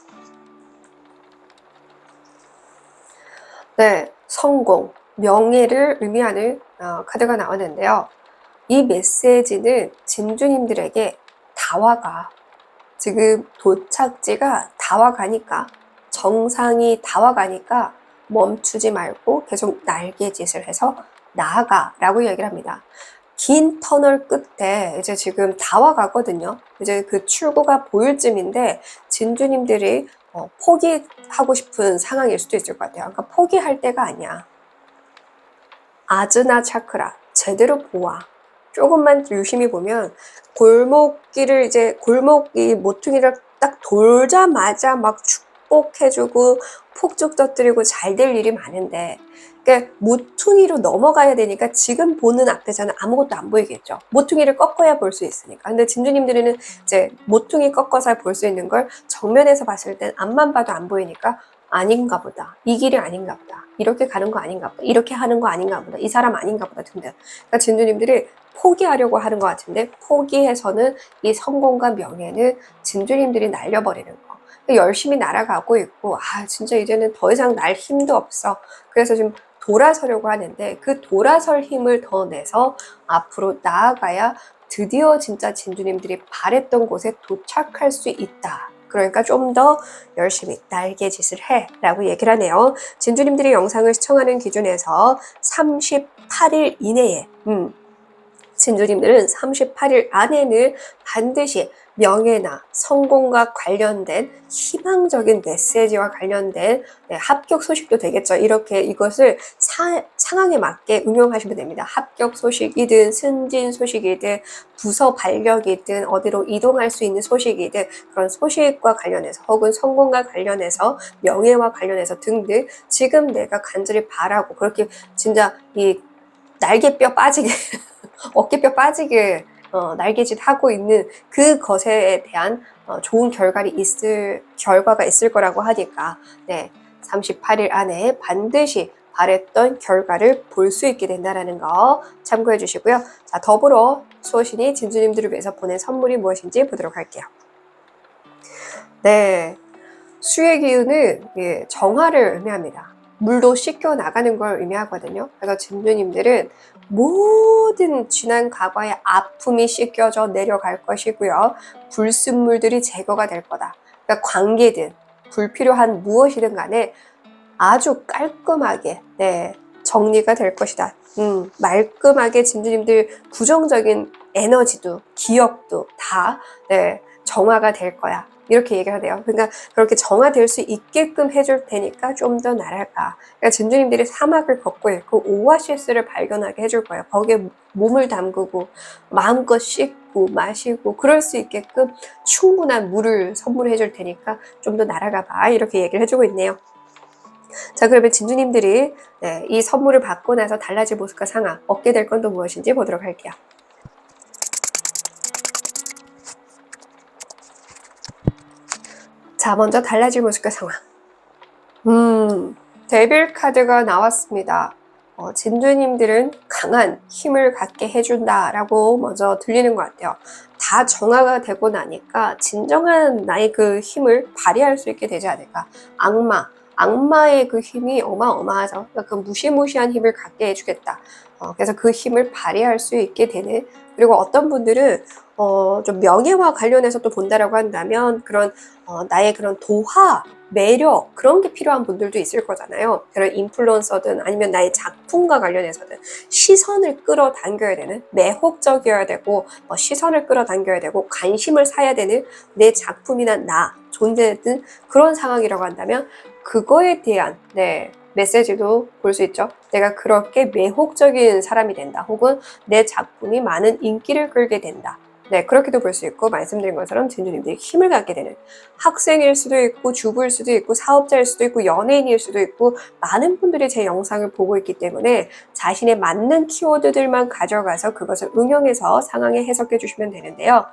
네, 성공, 명예를 의미하는 카드가 나왔는데요. 이 메시지는 진주님들에게 다와가, 지금 도착지가 다와가니까, 정상이 다와가니까 멈추지 말고 계속 날개짓을 해서 나아가 라고 얘기를 합니다. 긴 터널 끝에 이제 지금 다와가거든요. 이제 그 출구가 보일 쯤인데 진주님들이 포기하고 싶은 상황일 수도 있을 것 같아요. 그러니까 포기할 때가 아니야. 아즈나 차크라 제대로 보아. 조금만 유심히 보면 골목길을 이제 골목이 모퉁이를 딱 돌자마자 막 축복해주고 폭죽 터뜨리고 잘 될 일이 많은데, 그러니까 모퉁이로 넘어가야 되니까 지금 보는 앞에서는 아무것도 안 보이겠죠. 모퉁이를 꺾어야 볼 수 있으니까. 근데 진주님들은 이제 모퉁이 꺾어서 볼 수 있는 걸 정면에서 봤을 땐 앞만 봐도 안 보이니까 아닌가 보다. 이 길이 아닌가 보다. 이렇게 가는 거 아닌가 보다. 이렇게 하는 거 아닌가 보다. 이 사람 아닌가 보다 등등. 그러니까 진주님들이 포기하려고 하는 것 같은데 포기해서는 이 성공과 명예는 진주님들이 날려버리는 거. 열심히 날아가고 있고 진짜 이제는 더 이상 날 힘도 없어. 그래서 지금 돌아서려고 하는데 그 돌아설 힘을 더 내서 앞으로 나아가야 드디어 진짜 진주님들이 바랬던 곳에 도착할 수 있다. 그러니까 좀 더 열심히 날개짓을 해 라고 얘기를 하네요. 진주님들이 영상을 시청하는 기준에서 38일 이내에 진주님들은 38일 안에는 반드시 명예나 성공과 관련된 희망적인 메시지와 관련된 합격 소식도 되겠죠. 이렇게 이것을 상황에 맞게 응용하시면 됩니다. 합격 소식이든 승진 소식이든 부서 발령이든 어디로 이동할 수 있는 소식이든 그런 소식과 관련해서 혹은 성공과 관련해서 명예와 관련해서 등등 지금 내가 간절히 바라고 그렇게 진짜 이 날개뼈 빠지게 어깨뼈 빠지게 날개짓 하고 있는 그것에 대한 좋은 결과가 있을 거라고 하니까 38일 안에 반드시 바랬던 결과를 볼 수 있게 된다는 거 참고해 주시고요. 자, 더불어 수호신이 진주님들을 위해서 보낸 선물이 무엇인지 보도록 할게요. 네, 수의 기운은 정화를 의미합니다. 물도 씻겨 나가는 걸 의미하거든요. 그래서 진주님들은 모든 지난 과거의 아픔이 씻겨져 내려갈 것이고요. 불순물들이 제거가 될 거다. 그러니까 관계든 불필요한 무엇이든 간에 아주 깔끔하게 정리가 될 것이다. 말끔하게 진주님들 부정적인 에너지도 기억도 다 정화가 될 거야. 이렇게 얘기를 하네요. 그러니까 그렇게 정화될 수 있게끔 해줄 테니까 좀 더 날아가. 그러니까 진주님들이 사막을 걷고 있고 오아시스를 발견하게 해줄 거예요. 거기에 몸을 담그고 마음껏 씻고 마시고 그럴 수 있게끔 충분한 물을 선물해 줄 테니까 좀 더 날아가 봐. 이렇게 얘기를 해주고 있네요. 자, 그러면 진주님들이 이 선물을 받고 나서 달라질 모습과 상황, 얻게 될 건 또 무엇인지 보도록 할게요. 자, 먼저 달라질 모습과 상황. 데빌 카드가 나왔습니다. 진주님들은 강한 힘을 갖게 해준다라고 먼저 들리는 것 같아요. 다 정화가 되고 나니까 진정한 나의 그 힘을 발휘할 수 있게 되지 않을까. 악마의 그 힘이 어마어마하죠. 그러니까 그 무시무시한 힘을 갖게 해주겠다. 그래서 그 힘을 발휘할 수 있게 되는, 그리고 어떤 분들은 좀 명예와 관련해서 또 본다라고 한다면 그런 나의 그런 도화, 매력 그런 게 필요한 분들도 있을 거잖아요. 그런 인플루언서든 아니면 나의 작품과 관련해서든 시선을 끌어당겨야 되는, 매혹적이어야 되고 시선을 끌어당겨야 되고 관심을 사야 되는 내 작품이나 나, 존재든 그런 상황이라고 한다면 그거에 대한 메시지도 볼 수 있죠. 내가 그렇게 매혹적인 사람이 된다. 혹은 내 작품이 많은 인기를 끌게 된다. 그렇게도 볼 수 있고, 말씀드린 것처럼 진주님들이 힘을 갖게 되는 학생일 수도 있고 주부일 수도 있고 사업자일 수도 있고 연예인일 수도 있고 많은 분들이 제 영상을 보고 있기 때문에 자신에 맞는 키워드들만 가져가서 그것을 응용해서 상황에 해석해 주시면 되는데요.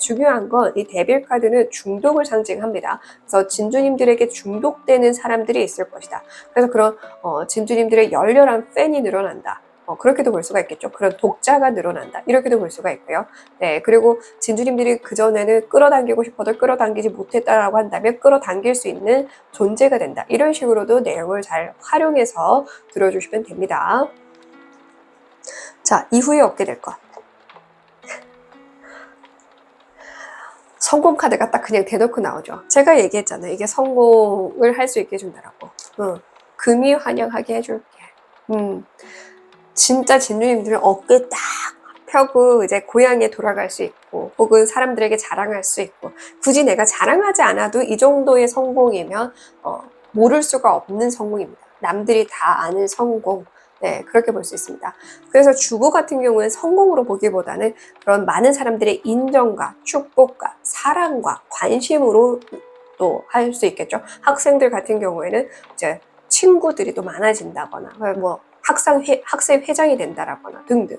중요한 건 이 데빌 카드는 중독을 상징합니다. 그래서 진주님들에게 중독되는 사람들이 있을 것이다. 그래서 그런 진주님들의 열렬한 팬이 늘어난다. 그렇게도 볼 수가 있겠죠. 그런 독자가 늘어난다. 이렇게도 볼 수가 있고요. 그리고 진주님들이 그전에는 끌어당기고 싶어도 끌어당기지 못했다라고 한다면 끌어당길 수 있는 존재가 된다. 이런 식으로도 내용을 잘 활용해서 들어주시면 됩니다. 자, 이후에 얻게 될 것. 성공 카드가 딱 그냥 대놓고 나오죠. 제가 얘기했잖아요. 이게 성공을 할 수 있게 해준다라고. 금이 환영하게 해줄게. 진짜 진주님들은 어깨 딱 펴고 이제 고향에 돌아갈 수 있고 혹은 사람들에게 자랑할 수 있고, 굳이 내가 자랑하지 않아도 이 정도의 성공이면 모를 수가 없는 성공입니다. 남들이 다 아는 성공, 네, 그렇게 볼 수 있습니다. 그래서 주부 같은 경우는 성공으로 보기보다는 그런 많은 사람들의 인정과 축복과 사랑과 관심으로 또 할 수 있겠죠. 학생들 같은 경우에는 이제 친구들이 또 많아진다거나, 뭐 학생 회장이 된다라거나 등등,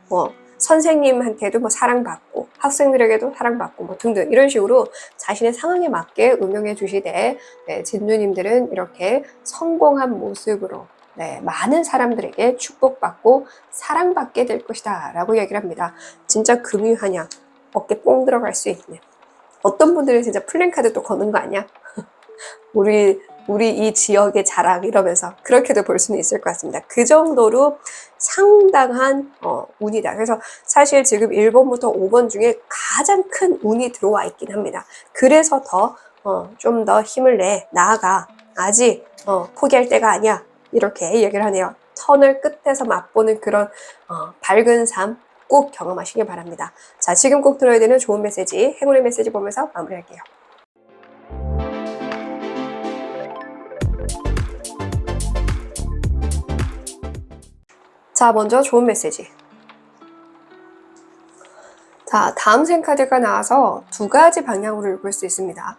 뭐 선생님한테도 뭐 사랑받고 학생들에게도 사랑받고 뭐 등등 이런 식으로 자신의 상황에 맞게 응용해 주시되, 네, 진주님들은 이렇게 성공한 모습으로, 네, 많은 사람들에게 축복받고 사랑받게 될 것이다 라고 얘기를 합니다. 진짜 금유한양 어깨 뽕 들어갈 수 있는, 어떤 분들은 진짜 플랜카드 또 거는 거 아니야? 우리 이 지역의 자랑 이러면서 그렇게도 볼 수는 있을 것 같습니다. 그 정도로 상당한 운이다. 그래서 사실 지금 1번부터 5번 중에 가장 큰 운이 들어와 있긴 합니다. 그래서 좀 더 힘을 내 나아가, 아직 포기할 때가 아니야, 이렇게 얘기를 하네요. 터널 끝에서 맛보는 그런 밝은 삶 꼭 경험하시길 바랍니다. 자, 지금 꼭 들어야 되는 좋은 메시지, 행운의 메시지 보면서 마무리할게요. 자, 먼저 좋은 메시지. 자, 다음 생 카드가 나와서 두 가지 방향으로 읽을 수 있습니다.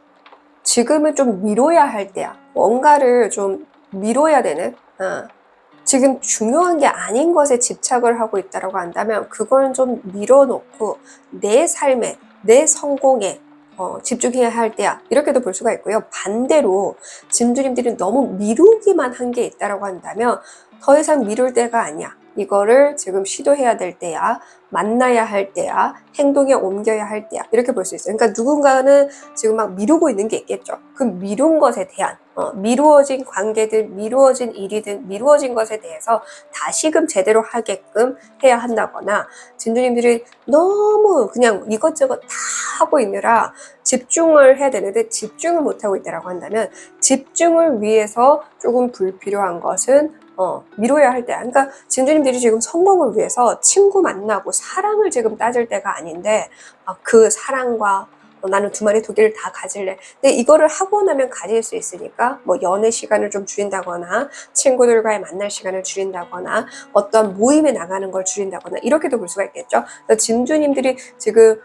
지금은 좀 미뤄야 할 때야. 뭔가를 좀 미뤄야 되는, 지금 중요한 게 아닌 것에 집착을 하고 있다고 한다면 그걸 좀 밀어놓고 내 삶에, 내 성공에 집중해야 할 때야, 이렇게도 볼 수가 있고요. 반대로 진주님들이 너무 미루기만 한 게 있다고 한다면 더 이상 미룰 때가 아니야, 이거를 지금 시도해야 될 때야, 만나야 할 때야, 행동에 옮겨야 할 때야, 이렇게 볼 수 있어요. 그러니까 누군가는 지금 막 미루고 있는 게 있겠죠. 그 미룬 것에 대한, 미루어진 관계들, 미루어진 일이든 미루어진 것에 대해서 다시금 제대로 하게끔 해야 한다거나, 진주님들이 너무 그냥 이것저것 다 하고 있느라 집중을 해야 되는데 집중을 못하고 있다고 한다면, 집중을 위해서 조금 불필요한 것은 미뤄야 할 때. 그러니까 진주님들이 지금 성공을 위해서 친구 만나고 사랑을 지금 따질 때가 아닌데, 그 사랑과 나는 두 마리 토끼를 다 가질래. 근데 이거를 하고 나면 가질 수 있으니까 뭐 연애 시간을 좀 줄인다거나, 친구들과의 만날 시간을 줄인다거나, 어떤 모임에 나가는 걸 줄인다거나, 이렇게도 볼 수가 있겠죠. 그래서 진주님들이 지금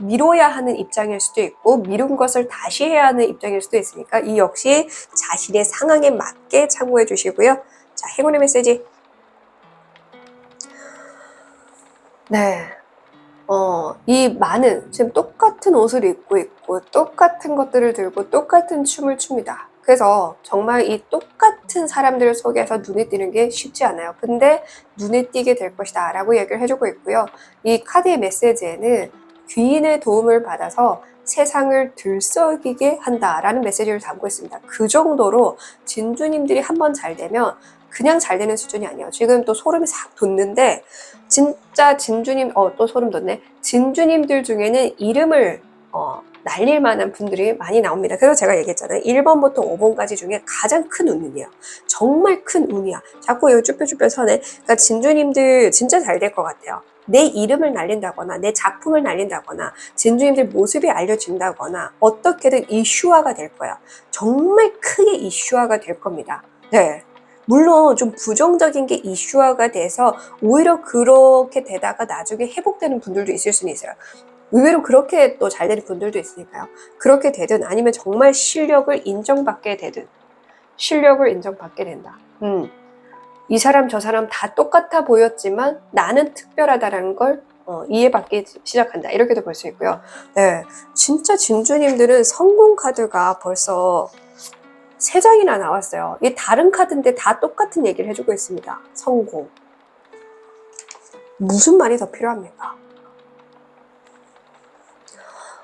미뤄야 하는 입장일 수도 있고 미룬 것을 다시 해야 하는 입장일 수도 있으니까 이 역시 자신의 상황에 맞게 참고해 주시고요. 자, 행운의 메시지. 네. 이 많은, 지금 똑같은 옷을 입고 있고 똑같은 것들을 들고 똑같은 춤을 춥니다. 그래서 정말 이 똑같은 사람들 속에서 눈에 띄는 게 쉽지 않아요. 근데 눈에 띄게 될 것이다 라고 얘기를 해주고 있고요. 이 카드의 메시지에는 귀인의 도움을 받아서 세상을 들썩이게 한다라는 메시지를 담고 있습니다. 그 정도로 진주님들이 한번 잘 되면 그냥 잘 되는 수준이 아니에요. 지금 또 소름이 싹 돋는데, 진짜 진주님, 또 소름 돋네. 진주님들 중에는 이름을 날릴 만한 분들이 많이 나옵니다. 그래서 제가 얘기했잖아요. 1번부터 5번까지 중에 가장 큰 운이에요. 정말 큰 운이야. 자꾸 여기 쭈뼛쭈뼛 서네. 그러니까 진주님들 진짜 잘 될 것 같아요. 내 이름을 날린다거나 내 작품을 날린다거나 진주님들 모습이 알려진다거나 어떻게든 이슈화가 될 거야. 정말 크게 이슈화가 될 겁니다. 네. 물론 좀 부정적인 게 이슈화가 돼서 오히려 그렇게 되다가 나중에 회복되는 분들도 있을 수는 있어요. 의외로 그렇게 또 잘 되는 분들도 있으니까요. 그렇게 되든 아니면 정말 실력을 인정받게 되든, 실력을 인정받게 된다. 이 사람 저 사람 다 똑같아 보였지만 나는 특별하다라는 걸 이해받기 시작한다, 이렇게도 볼 수 있고요. 네, 진짜 진주님들은 성공 카드가 벌써 3장이나 나왔어요. 이게 다른 카드인데 다 똑같은 얘기를 해주고 있습니다. 성공. 무슨 말이 더 필요합니까?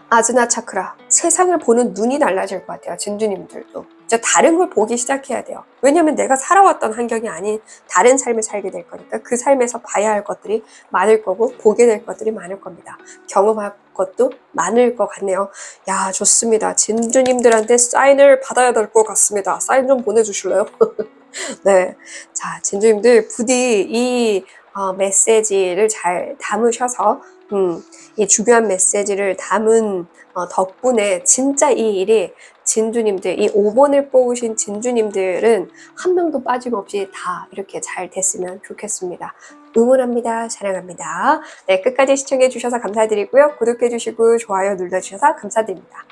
아즈나 차크라. 세상을 보는 눈이 달라질 것 같아요. 진주님들도. 이제 다른 걸 보기 시작해야 돼요. 왜냐면 내가 살아왔던 환경이 아닌 다른 삶을 살게 될 거니까 그 삶에서 봐야 할 것들이 많을 거고 보게 될 것들이 많을 겁니다. 경험할 것도 많을 것 같네요. 야, 좋습니다. 진주님들한테 사인을 받아야 될 것 같습니다. 사인 좀 보내주실래요? 네. 자, 진주님들 부디 이 메시지를 잘 담으셔서 이 중요한 메시지를 담은 덕분에 진짜 이 일이 진주님들, 이 5번을 뽑으신 진주님들은 한 명도 빠짐없이 다 이렇게 잘 됐으면 좋겠습니다. 응원합니다. 사랑합니다. 네, 끝까지 시청해 주셔서 감사드리고요. 구독해 주시고 좋아요 눌러주셔서 감사드립니다.